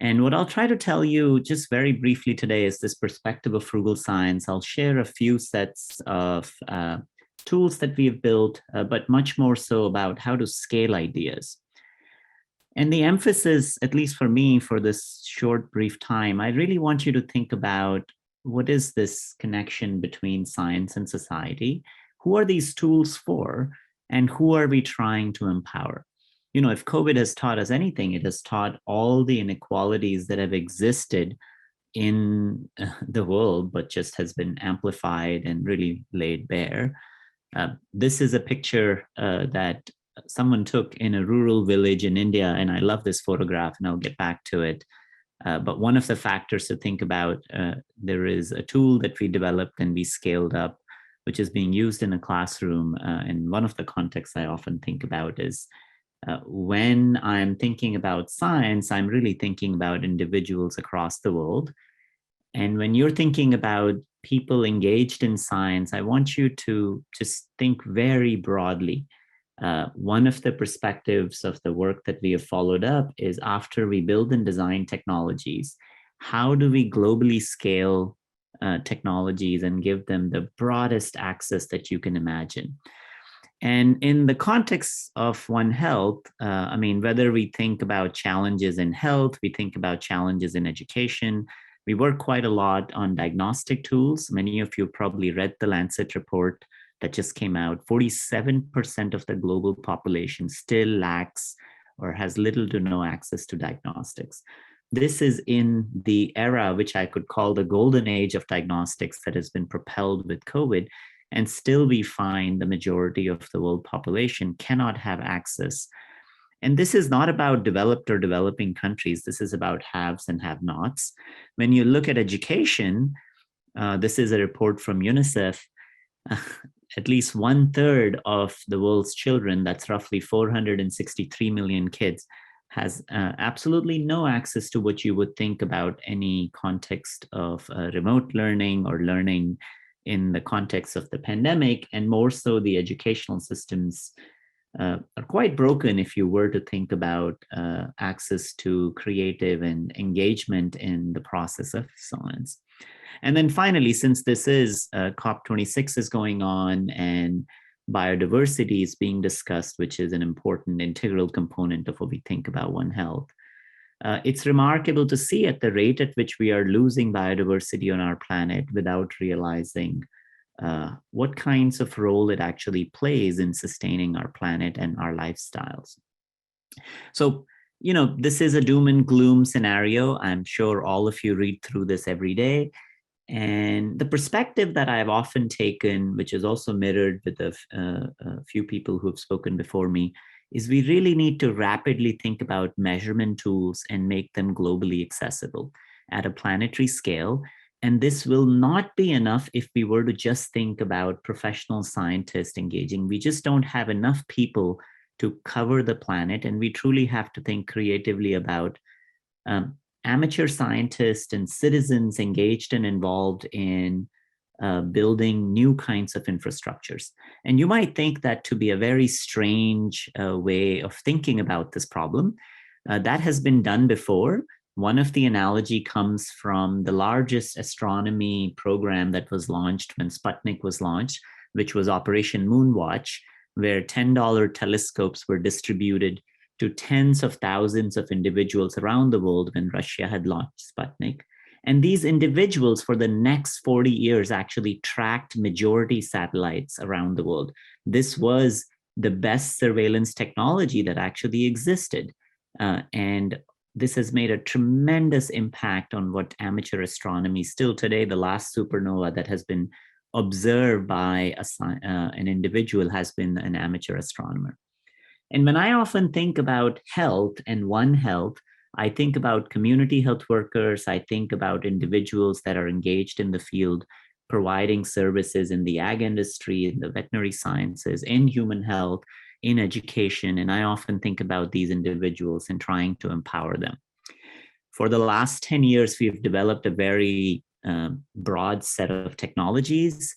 And what I'll try to tell you just very briefly today is this perspective of frugal science. I'll share a few sets of tools that we've built, but much more so about how to scale ideas. And the emphasis, at least for me, for this short, brief time, I really want you to think about what is this connection between science and society? Who are these tools for? And who are we trying to empower? If COVID has taught us anything, it has taught all the inequalities that have existed in the world, but just has been amplified and really laid bare. This is a picture that someone took in a rural village in India, and I love this photograph, and I'll get back to it. But one of the factors to think about, there is a tool that we developed and we scaled up, which is being used in a classroom. And one of the contexts I often think about is when I'm thinking about science, I'm really thinking about individuals across the world. And when you're thinking about people engaged in science, I want you to just think very broadly. One of the perspectives of the work that we have followed up is after we build and design technologies, how do we globally scale technologies and give them the broadest access that you can imagine? And in the context of One Health, I mean, whether we think about challenges in health, we think about challenges in education, we work quite a lot on diagnostic tools. Many of you probably read the Lancet report that just came out. 47% of the global population still lacks or has little to no access to diagnostics. This is in the era which I could call the golden age of diagnostics that has been propelled with COVID, and still we find the majority of the world population cannot have access. And this is not about developed or developing countries. This is about haves and have-nots. When you look at education, this is a report from UNICEF, at least 1/3 of the world's children, that's roughly 463 million kids, has absolutely no access to what you would think about any context of remote learning or learning in the context of the pandemic, and more so the educational systems are quite broken if you were to think about access to creative and engagement in the process of science. And then finally, since this is COP26 is going on and biodiversity is being discussed, which is an important integral component of what we think about One Health, it's remarkable to see at the rate at which we are losing biodiversity on our planet without realizing what kinds of role it actually plays in sustaining our planet and our lifestyles. So, you know, this is a doom and gloom scenario. I'm sure all of you read through this every day. And the perspective that I've often taken, which is also mirrored with a few people who have spoken before me, is we really need to rapidly think about measurement tools and make them globally accessible at a planetary scale. And this will not be enough if we were to just think about professional scientists engaging. We just don't have enough people to cover the planet, and we truly have to think creatively about amateur scientists and citizens engaged and involved in building new kinds of infrastructures. And you might think that to be a very strange way of thinking about this problem. That has been done before. One of the analogy comes from the largest astronomy program that was launched when Sputnik was launched, which was Operation Moonwatch, where $10 telescopes were distributed to tens of thousands of individuals around the world when Russia had launched Sputnik. And these individuals for the next 40 years actually tracked majority satellites around the world. This was the best surveillance technology that actually existed. And this has made a tremendous impact on what amateur astronomy still today, the last supernova that has been observed by an individual has been an amateur astronomer. And when I often think about health and One Health, I think about community health workers. I think about individuals that are engaged in the field, providing services in the ag industry, in the veterinary sciences, in human health, in education. And I often think about these individuals and trying to empower them. For the last 10 years, we've developed a very broad set of technologies,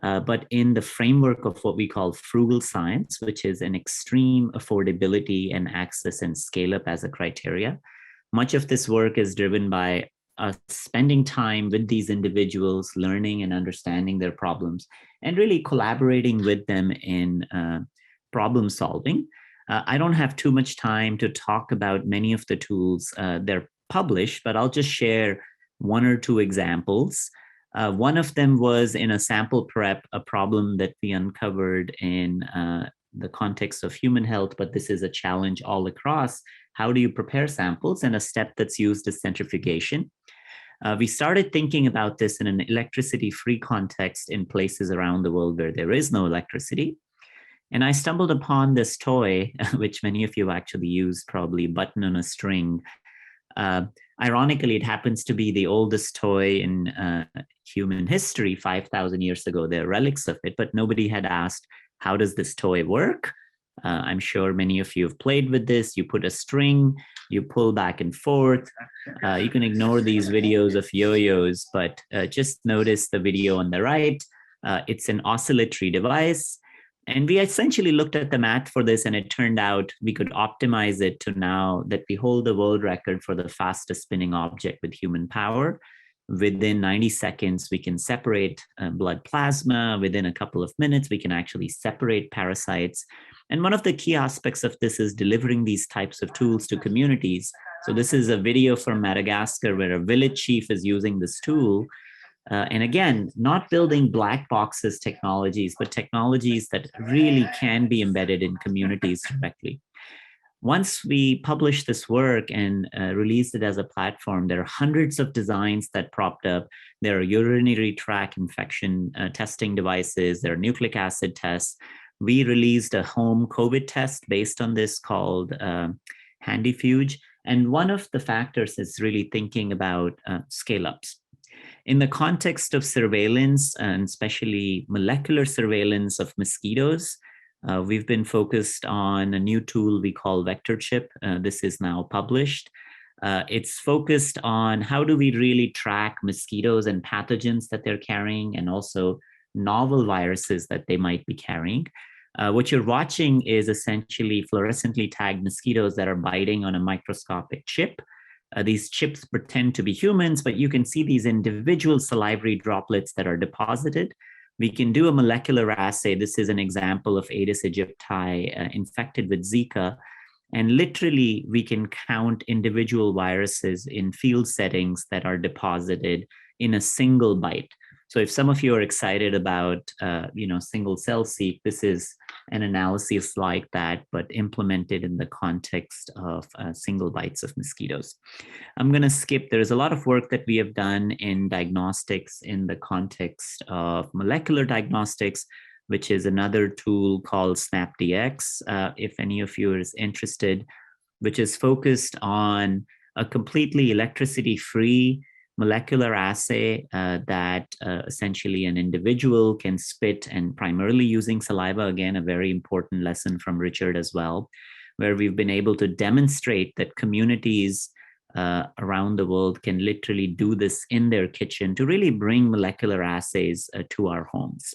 but in the framework of what we call frugal science, which is an extreme affordability and access and scale up as a criteria. Much of this work is driven by us spending time with these individuals, learning and understanding their problems, and really collaborating with them in problem solving. I don't have too much time to talk about many of the tools they're published, but I'll just share one or two examples. One of them was in a sample prep, a problem that we uncovered in the context of human health, but this is a challenge all across. How do you prepare samples? And a step that's used is centrifugation. We started thinking about this in an electricity-free context in places around the world where there is no electricity. And I stumbled upon this toy, which many of you actually used, probably, button on a string. Ironically, it happens to be the oldest toy in human history, 5,000 years ago. There are relics of it, but nobody had asked, how does this toy work? I'm sure many of you have played with this. You put a string, you pull back and forth. You can ignore these videos of yo-yos, but just notice the video on the right. It's an oscillatory device. And we essentially looked at the math for this, and it turned out we could optimize it to now that we hold the world record for the fastest spinning object with human power. Within 90 seconds, we can separate blood plasma. Within a couple of minutes, we can actually separate parasites. And one of the key aspects of this is delivering these types of tools to communities. So this is a video from Madagascar where a village chief is using this tool. And again, not building black boxes technologies, but technologies that really can be embedded in communities directly. Once we published this work and released it as a platform, there are hundreds of designs that propped up. There are urinary tract infection testing devices. There are nucleic acid tests. We released a home COVID test based on this called HandyFuge. And one of the factors is really thinking about scale-ups. In the context of surveillance, and especially molecular surveillance of mosquitoes, we've been focused on a new tool we call Vector Chip. This is now published. It's focused on how do we really track mosquitoes and pathogens that they're carrying, and also novel viruses that they might be carrying. What you're watching is essentially fluorescently tagged mosquitoes that are biting on a microscopic chip. These chips pretend to be humans, but you can see these individual salivary droplets that are deposited. We can do a molecular assay. This is an example of Aedes aegypti infected with Zika. And literally, we can count individual viruses in field settings that are deposited in a single bite. So if some of you are excited about single cell seq, this is an analysis like that, but implemented in the context of single bites of mosquitoes. I'm going to skip. There's a lot of work that we have done in diagnostics in the context of molecular diagnostics, which is another tool called SnapDx, if any of you is interested, which is focused on a completely electricity-free molecular assay that essentially an individual can spit, and primarily using saliva, again, a very important lesson from Richard as well, where we've been able to demonstrate that communities around the world can literally do this in their kitchen to really bring molecular assays to our homes.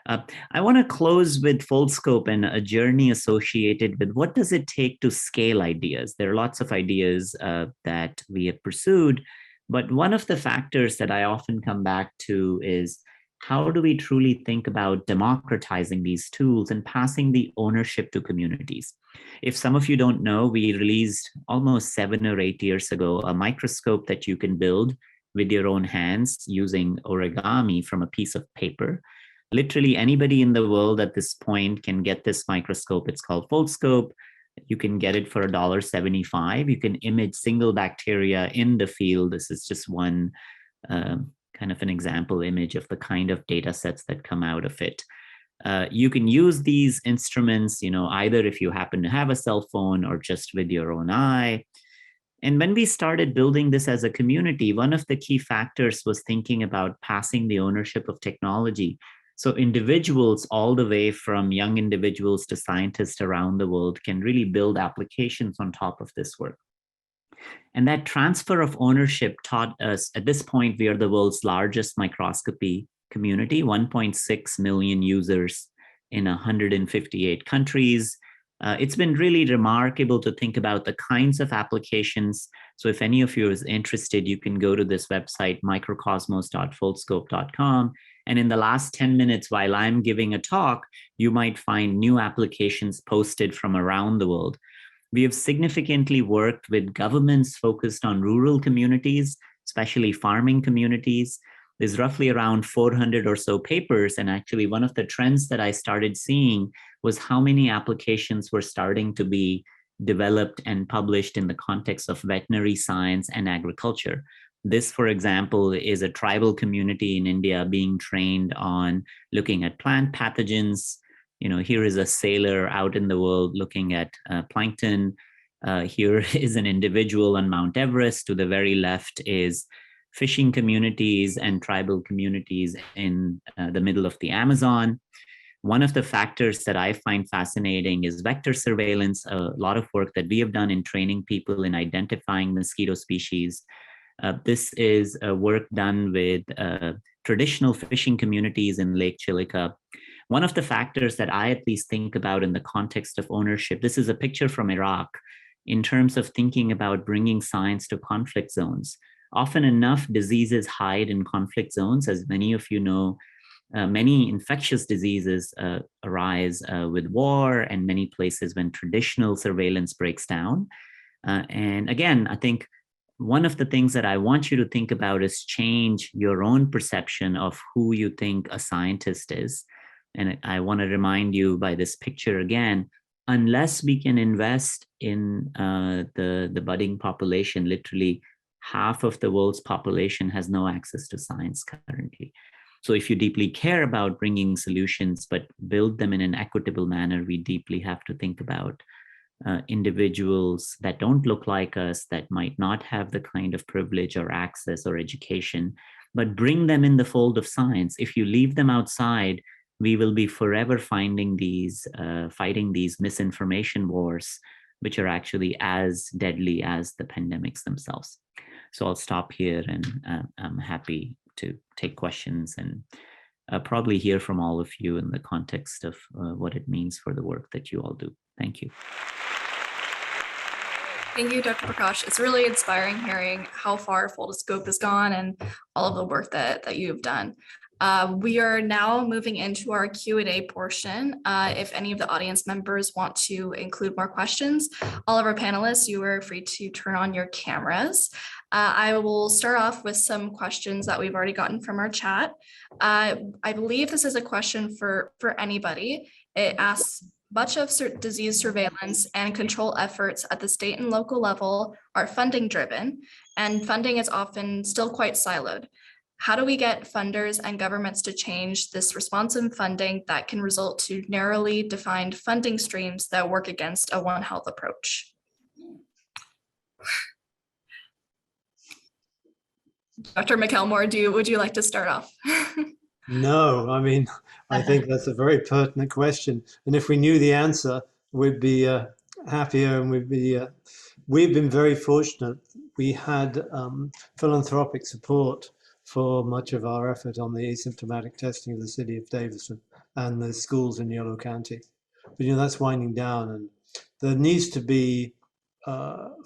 I want to close with Foldscope and a journey associated with what does it take to scale ideas. There are lots of ideas that we have pursued, but one of the factors that I often come back to is how do we truly think about democratizing these tools and passing the ownership to communities? If some of you don't know, we released almost 7 or 8 years ago a microscope that you can build with your own hands using origami from a piece of paper. Literally anybody in the world at this point can get this microscope. It's called Foldscope. You can get it for $1.75. You can image single bacteria in the field. This is just one kind of an example image of the kind of data sets that come out of it. You can use these instruments, either if you happen to have a cell phone or just with your own eye. And when we started building this as a community, one of the key factors was thinking about passing the ownership of technology. So individuals all the way from young individuals to scientists around the world can really build applications on top of this work. And that transfer of ownership taught us, at this point, we are the world's largest microscopy community, 1.6 million users in 158 countries. It's been really remarkable to think about the kinds of applications. So if any of you is interested, you can go to this website, microcosmos.foldscope.com. And in the last 10 minutes, while I'm giving a talk, you might find new applications posted from around the world. We have significantly worked with governments focused on rural communities, especially farming communities. There's roughly around 400 or so papers. And actually, one of the trends that I started seeing was how many applications were starting to be developed and published in the context of veterinary science and agriculture. This, for example, is a tribal community in India being trained on looking at plant pathogens. Here is a sailor out in the world looking at plankton. Here is an individual on Mount Everest. To the very left is fishing communities and tribal communities in the middle of the Amazon. One of the factors that I find fascinating is vector surveillance, a lot of work that we have done in training people in identifying mosquito species. This is work done with traditional fishing communities in Lake Chilliwack. one of the factors that I at least think about in the context of ownership, this is a picture from Iraq, in terms of thinking about bringing science to conflict zones. Often enough, diseases hide in conflict zones. As many of you know, many infectious diseases arise with war and many places when traditional surveillance breaks down. And again, I think one of the things that I want you to think about is change your own perception of who you think a scientist is. And I want to remind you by this picture again, unless we can invest in the budding population, literally half of the world's population has no access to science currently. So if you deeply care about bringing solutions, but build them in an equitable manner, we deeply have to think about individuals that don't look like us, that might not have the kind of privilege or access or education, but bring them in the fold of science. If you leave them outside, we will be forever fighting these misinformation wars, which are actually as deadly as the pandemics themselves. So I'll stop here, and I'm happy to take questions and probably hear from all of you in the context of what it means for the work that you all do. Thank you. Thank you, Dr. Prakash. It's really inspiring hearing how far Full Scope has gone and all of the work that you've done. We are now moving into our Q&A portion. If any of the audience members want to include more questions, all of our panelists, you are free to turn on your cameras. I will start off with some questions that we've already gotten from our chat. I believe this is a question for anybody. It asks, much of disease surveillance and control efforts at the state and local level are funding driven, and funding is often still quite siloed. How do we get funders and governments to change this responsive funding that can result to narrowly defined funding streams that work against a One Health approach? Dr. Mcelmore, would you like to start off? No, I mean, I think that's a very pertinent question. And if we knew the answer, we'd be happier, and we've been very fortunate. We had philanthropic support for much of our effort on the asymptomatic testing of the city of Davison and the schools in Yolo County. But, that's winding down, and there needs to be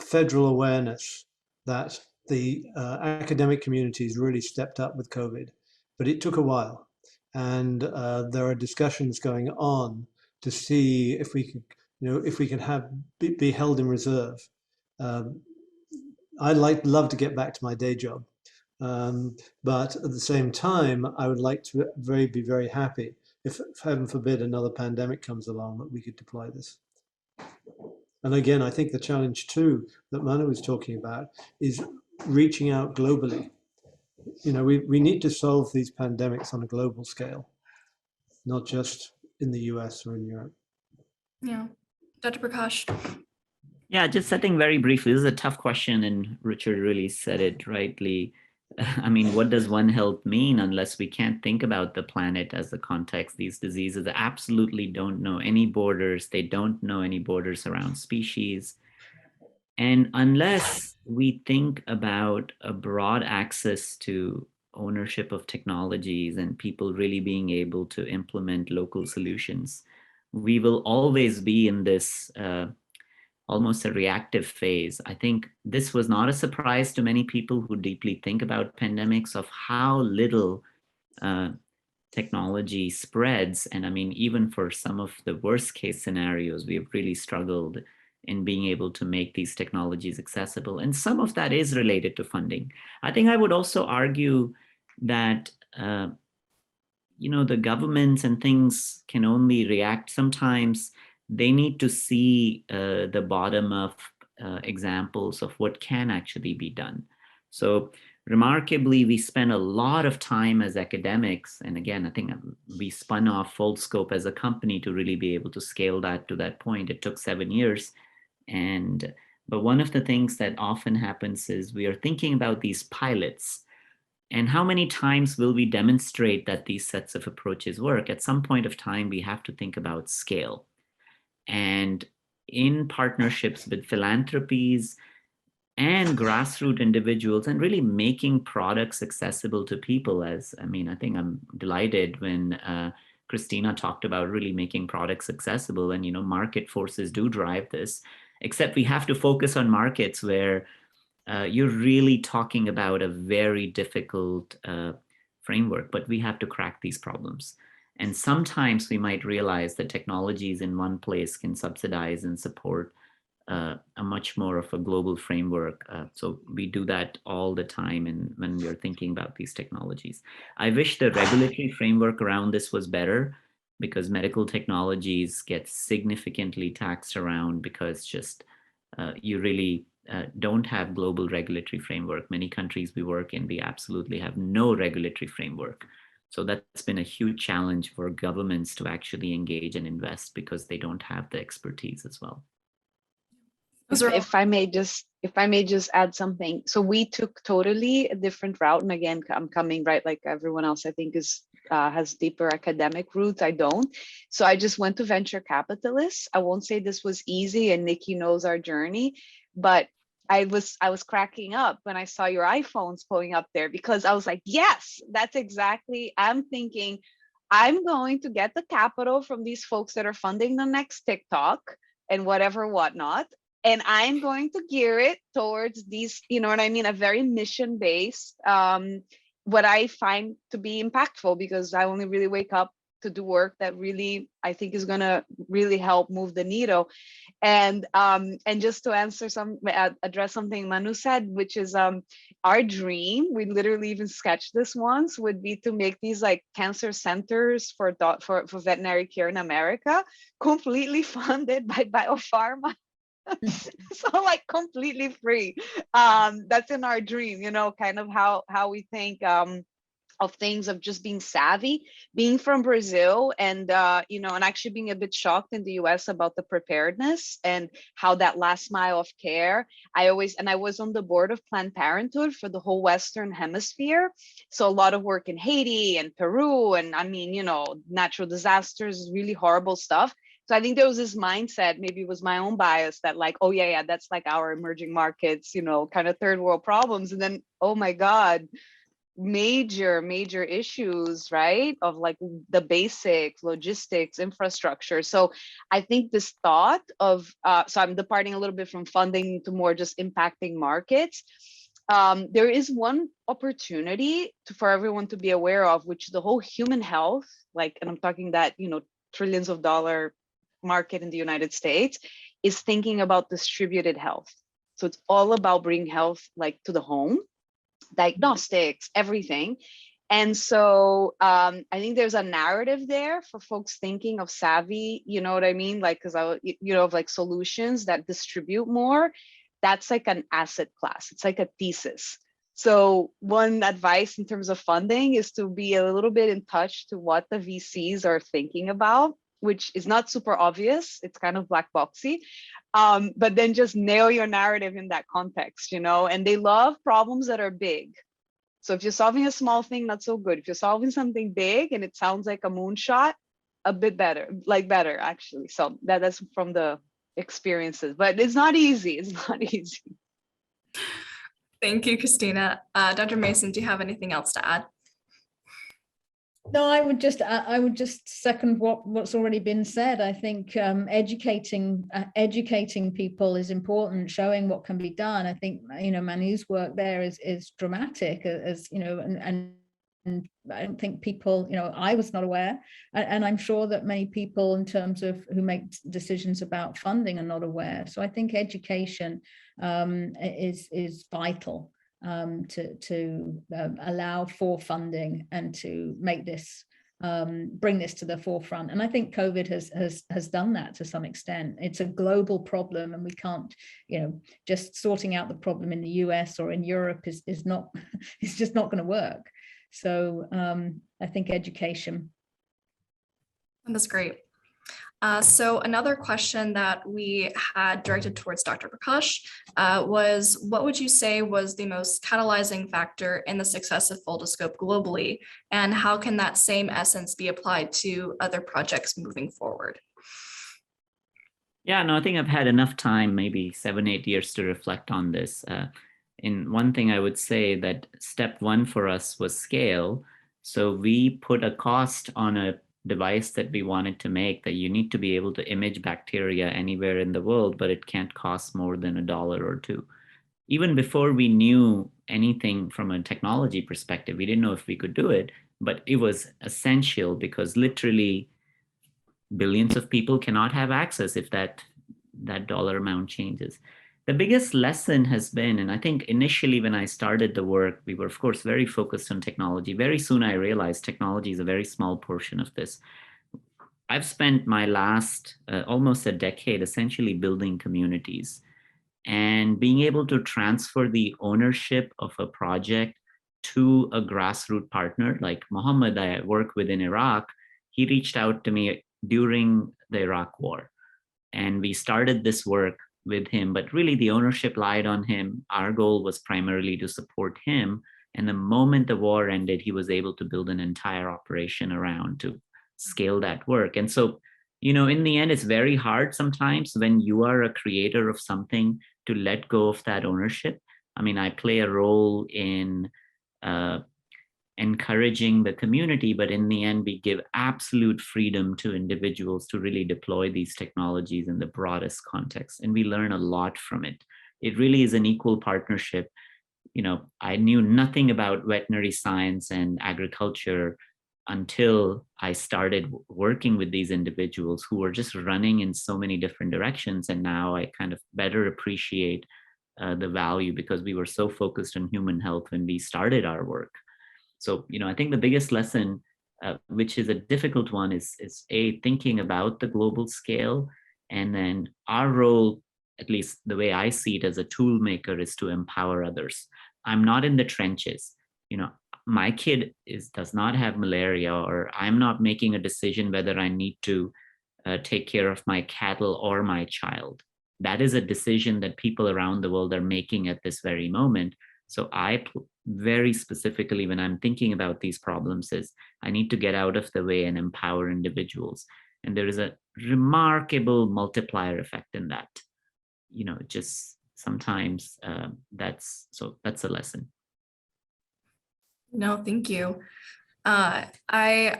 federal awareness that the academic communities really stepped up with COVID, but it took a while. And there are discussions going on to see if we could, if we can be held in reserve. I'd love to get back to my day job. But at the same time, I would like to be very happy if, heaven forbid, another pandemic comes along, that we could deploy this. And again, I think the challenge too that Manu was talking about is reaching out globally. We need to solve these pandemics on a global scale, not just in the US or in Europe. Yeah, Dr. Prakash. Yeah, just I think very briefly, this is a tough question, and Richard really said it rightly. I mean, what does One Health mean unless we can't think about the planet as the context? These diseases absolutely don't know any borders. They don't know any borders around species. And unless we think about a broad access to ownership of technologies and people really being able to implement local solutions, we will always be in this almost a reactive phase. I think this was not a surprise to many people who deeply think about pandemics, of how little technology spreads. And I mean, even for some of the worst case scenarios, we have really struggled in being able to make these technologies accessible. And some of that is related to funding. I think I would also argue that the governments and things can only react. Sometimes they need to see the bottom of examples of what can actually be done. So remarkably, we spend a lot of time as academics. And again, I think we spun off Full Scope as a company to really be able to scale that to that point. It took 7 years. But one of the things that often happens is we are thinking about these pilots. And how many times will we demonstrate that these sets of approaches work? At some point of time, we have to think about scale. And in partnerships with philanthropies and grassroots individuals, and really making products accessible to people. I think I'm delighted when Christina talked about, really making products accessible, and market forces do drive this, except we have to focus on markets where you're really talking about a very difficult framework, but we have to crack these problems. And sometimes we might realize that technologies in one place can subsidize and support a much more of a global framework. So we do that all the time when we're thinking about these technologies. I wish the regulatory framework around this was better, because medical technologies get significantly taxed around because just you really don't have global regulatory framework. Many countries we work in, we absolutely have no regulatory framework. So that's been a huge challenge for governments to actually engage and invest, because they don't have the expertise as well. If I may just add something. So we took totally a different route. And again, I'm coming right like everyone else, I think has deeper academic roots. I don't. So I just went to venture capitalists. I won't say this was easy, and Nikki knows our journey, but I was cracking up when I saw your iPhones pulling up there, because I was like, yes, that's exactly, I'm thinking, I'm going to get the capital from these folks that are funding the next TikTok and whatnot. And I'm going to gear it towards these, you know what I mean? A very mission-based, what I find to be impactful, because I only really wake up to do work that really, I think is gonna really help move the needle. And just to address something Manu said, which is our dream, we literally even sketched this once, would be to make these like cancer centers for veterinary care in America, completely funded by biopharma. So like completely free. That's in our dream, kind of how we think of things, of just being savvy, being from Brazil, and and actually being a bit shocked in the US about the preparedness and how that last mile of care. I was on the board of Planned Parenthood for the whole Western Hemisphere. So a lot of work in Haiti and Peru, and natural disasters, really horrible stuff. So I think there was this mindset, maybe it was my own bias, that like, oh yeah, that's like our emerging markets, kind of third world problems. And then, oh my God, major issues, right? Of like the basic logistics, infrastructure. So I think this thought of, so I'm departing a little bit from funding to more just impacting markets. There is one opportunity for everyone to be aware of, which is the whole human health, like, and I'm talking that, trillions of dollar market in the United States, is thinking about distributed health. So it's all about bringing health like to the home, diagnostics, everything. And so I think there's a narrative there for folks thinking of savvy, you know what I mean? Like, because of like solutions that distribute more. That's like an asset class. It's like a thesis. So one advice in terms of funding is to be a little bit in touch to what the VCs are thinking about, which is not super obvious. It's kind of black boxy, but then just nail your narrative in that context, and they love problems that are big. So if you're solving a small thing, not so good. If you're solving something big and it sounds like a moonshot, a bit better, actually. So that's from the experiences, but it's not easy. It's not easy. Thank you, Christina. Dr. Mason, do you have anything else to add? No, I would just second what's already been said. I think educating people is important, showing what can be done. I think Manu's work there is dramatic, as and I don't think people, I was not aware, and I'm sure that many people in terms of who make decisions about funding are not aware. So I think education is vital. To allow for funding and to make this, bring this to the forefront. And I think COVID has done that to some extent. It's a global problem, and we can't, just sorting out the problem in the US or in Europe is not, it's just not going to work. So I think education. That's great. So another question that we had directed towards Dr. Prakash was, what would you say was the most catalyzing factor in the success of Fuldoscope globally? And how can that same essence be applied to other projects moving forward? Yeah, no, I think I've had enough time, maybe 7-8 years, to reflect on this. And one thing I would say that step one for us was scale. So we put a cost on a device that we wanted to make, that you need to be able to image bacteria anywhere in the world, but it can't cost more than $1 or $2. Even before we knew anything from a technology perspective, we didn't know if we could do it, but it was essential because literally billions of people cannot have access if that dollar amount changes. The biggest lesson has been, and I think initially when I started the work, we were of course very focused on technology. Very soon I realized technology is a very small portion of this. I've spent my last almost a decade essentially building communities and being able to transfer the ownership of a project to a grassroots partner. Like Mohammed, I work with in Iraq, he reached out to me during the Iraq war. And we started this work with him, but really the ownership lied on him. Our goal was primarily to support him. And the moment the war ended, he was able to build an entire operation around to scale that work. And so, you know, in the end, it's very hard sometimes when you are a creator of something to let go of that ownership. I mean, I play a role in encouraging the community, but in the end, we give absolute freedom to individuals to really deploy these technologies in the broadest context. And we learn a lot from it. It really is an equal partnership. You know, I knew nothing about veterinary science and agriculture until I started working with these individuals who were just running in so many different directions. And now I kind of better appreciate the value because we were so focused on human health when we started our work. So, you know, I think the biggest lesson, which is a difficult one, is thinking about the global scale. And then our role, at least the way I see it as a tool maker, is to empower others. I'm not in the trenches. You know, my kid does not have malaria, or I'm not making a decision whether I need to take care of my cattle or my child. That is a decision that people around the world are making at this very moment. So I very specifically, when I'm thinking about these problems, is I need to get out of the way and empower individuals. And there is a remarkable multiplier effect in that. You know, just sometimes that's a lesson. No, thank you. I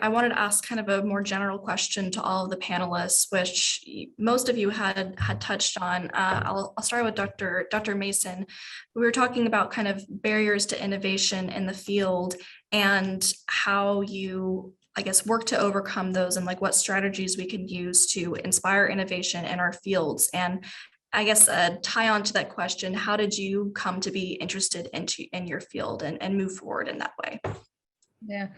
wanted to ask kind of a more general question to all of the panelists, which most of you had touched on. I'll start with Dr. Mason. We were talking about kind of barriers to innovation in the field and how you, I guess, work to overcome those, and like what strategies we can use to inspire innovation in our fields. And I guess tie on to that question, how did you come to be interested in your field and move forward in that way? Yeah.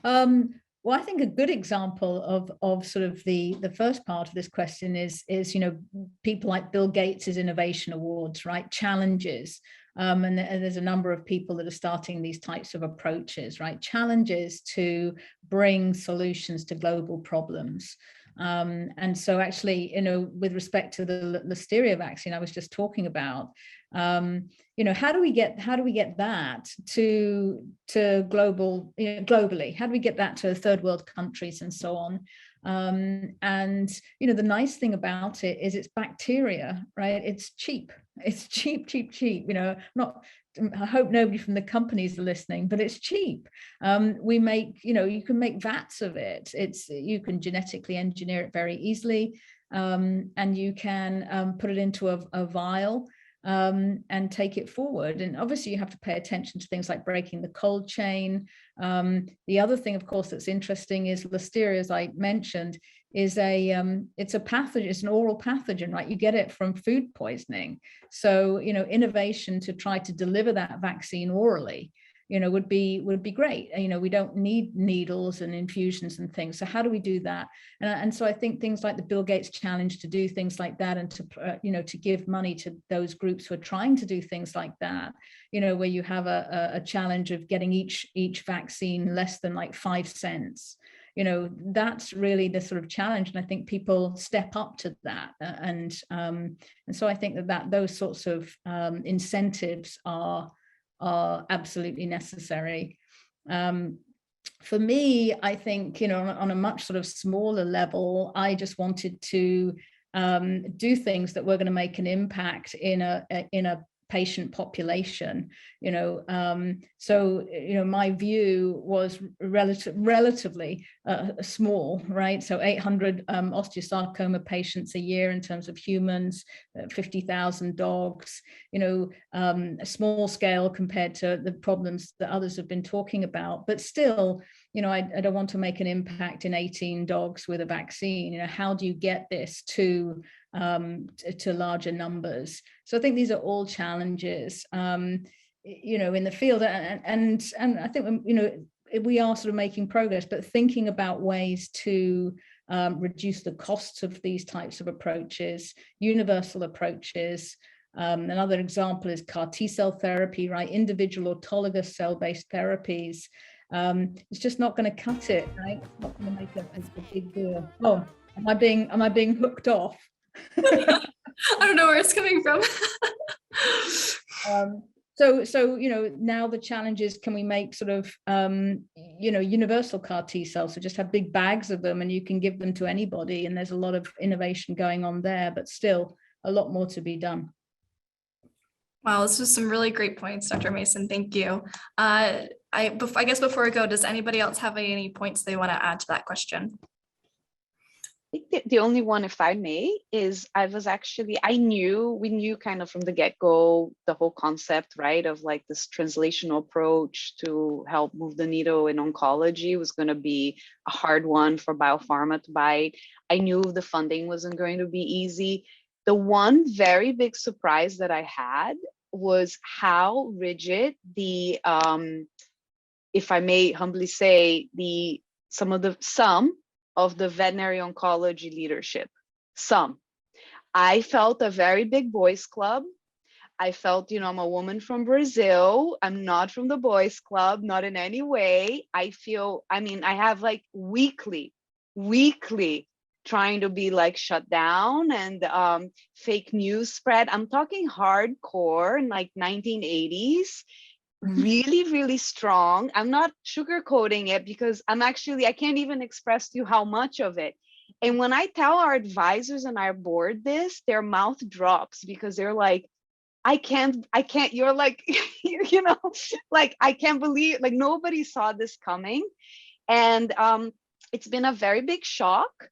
Well, I think a good example of sort of the first part of this question is, you know, people like Bill Gates's Innovation Awards, right? Challenges. And there's a number of people that are starting these types of approaches, right? Challenges to bring solutions to global problems. And so actually, you know, with respect to the Listeria vaccine I was just talking about, you know, how do we get that to global, you know, globally? How do we get that to third world countries and so on? And, you know, the nice thing about it is it's bacteria, right? It's cheap. It's cheap, you know, I hope nobody from the companies are listening, but it's cheap. We make, you know, you can make vats of it. You can genetically engineer it very easily. And you can put it into a vial and take it forward. And obviously you have to pay attention to things like breaking the cold chain. The other thing, of course, that's interesting is Listeria, as I mentioned, is it's a pathogen, it's an oral pathogen, right? You get it from food poisoning. So, you know, innovation to try to deliver that vaccine orally, you know, would be great. You know, we don't need needles and infusions and things. So how do we do that? And so I think things like the Bill Gates Challenge to do things like that, and to, you know, to give money to those groups who are trying to do things like that, you know, where you have a challenge of getting each vaccine less than like 5 cents. You know, that's really the sort of challenge. And I think people step up to that. And so I think that those sorts of incentives are absolutely necessary. For me, I think, you know, on a much sort of smaller level, I just wanted to do things that were going to make an impact in a patient population, so my view was relatively small, right? So 800 osteosarcoma patients a year in terms of humans, 50,000 dogs, a small scale compared to the problems that others have been talking about, but still, I don't want to make an impact in 18 dogs with a vaccine. How do you get this to larger numbers? So I think these are all challenges, in the field, and I think, we are sort of making progress, but thinking about ways to reduce the costs of these types of approaches, universal approaches. Another example is CAR T-cell therapy, right? Individual autologous cell-based therapies. It's just not going to cut it, right? It's not going to make a big deal. Oh, am I being hooked off? I don't know where it's coming from. So now the challenge is, can we make sort of universal CAR T cells, so just have big bags of them and you can give them to anybody, and there's a lot of innovation going on there, but still a lot more to be done. Wow, this was some really great points, Dr. Mason. Thank you. I guess before we go, does anybody else have any points they want to add to that question? I think the only one, if I may, is we knew kind of from the get-go the whole concept, right, of like this translational approach to help move the needle in oncology was going to be a hard one for biopharma to bite. I knew the funding wasn't going to be easy. The one very big surprise that I had was how rigid the, if I may humbly say, some of the veterinary oncology leadership. I felt a very big boys club. I felt, I'm a woman from Brazil. I'm not from the boys club, not in any way. I have like weekly trying to be like shut down and fake news spread. I'm talking hardcore in like 1980s. Really, really strong. I'm not sugarcoating it because I can't even express to you how much of it. And when I tell our advisors and our board this, their mouth drops because they're like, I can't, you're like, like, I can't believe, like, nobody saw this coming. And it's been a very big shock.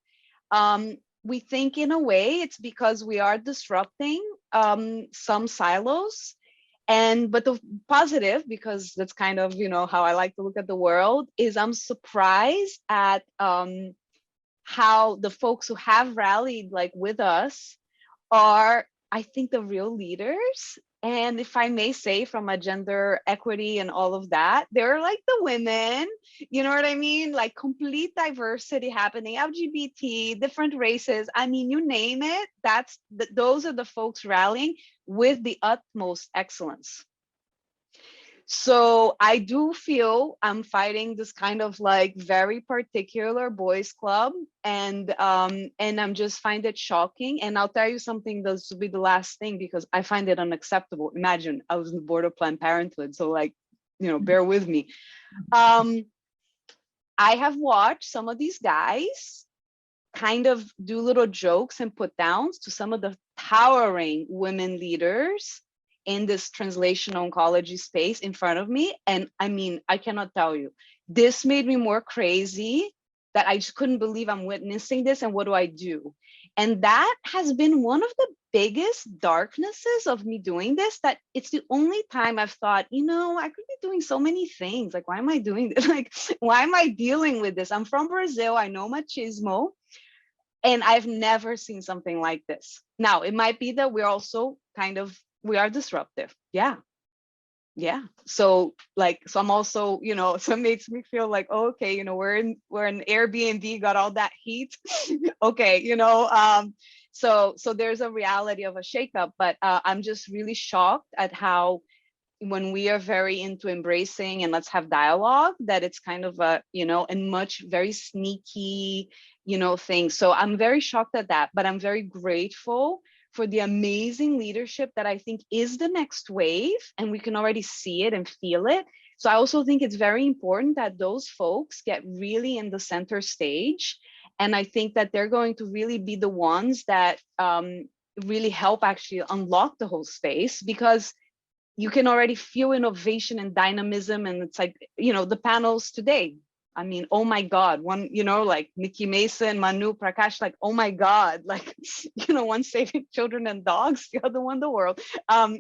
We think in a way it's because we are disrupting some silos. But the positive, because that's kind of, how I like to look at the world, is I'm surprised at how the folks who have rallied like with us are, I think, the real leaders. And if I may say, from a gender equity and all of that, they're like the women, you know what I mean? Like complete diversity happening, LGBT, different races. I mean, you name it, those are the folks rallying with the utmost excellence. So I do feel I'm fighting this kind of like very particular boys club, and I'm just find it shocking. And I'll tell you something, this will be the last thing, because I find it unacceptable. Imagine I was on the board of Planned Parenthood, so like, bear with me. I have watched some of these guys kind of do little jokes and put downs to some of the towering women leaders in this translational oncology space in front of me. And I mean, I cannot tell you, this made me more crazy that I just couldn't believe I'm witnessing this, and what do I do? And that has been one of the biggest darknesses of me doing this, that it's the only time I've thought, I could be doing so many things. Like, why am I doing this? Like, why am I dealing with this? I'm from Brazil, I know machismo, and I've never seen something like this. Now, it might be that we're also we are disruptive. Yeah. So I'm also, so it makes me feel like, oh, okay, we're in Airbnb, got all that heat. Okay, so there's a reality of a shakeup, but I'm just really shocked at how, when we are very into embracing and let's have dialogue, that it's kind of a, and much very sneaky, thing. So I'm very shocked at that, but I'm very grateful for the amazing leadership that I think is the next wave, and we can already see it and feel it. So I also think it's very important that those folks get really in the center stage. And I think that they're going to really be the ones that really help actually unlock the whole space, because you can already feel innovation and dynamism. And it's like, you know, the panels today, I mean, oh my God, one, you know, like Nicola Mason, Manu Prakash, like, oh my God, like, you know, one saving children and dogs, the other one the world.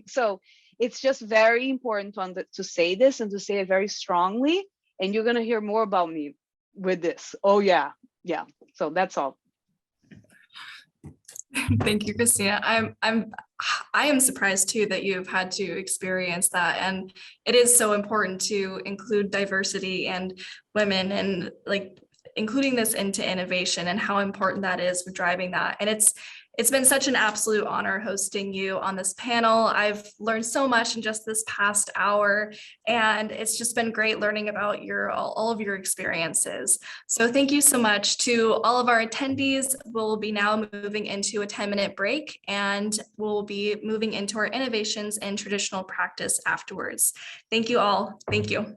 So it's just very important to say this and to say it very strongly. And you're gonna hear more about me with this. Oh yeah, yeah. So that's all. Thank you, Christina. I am surprised too that you've had to experience that. And it is so important to include diversity and women and like including this into innovation and how important that is with driving that. And it's been such an absolute honor hosting you on this panel. I've learned so much in just this past hour, and it's just been great learning about all of your experiences. So thank you so much to all of our attendees. We'll be now moving into a 10-minute break, and we'll be moving into our innovations and traditional practice afterwards. Thank you all. Thank you.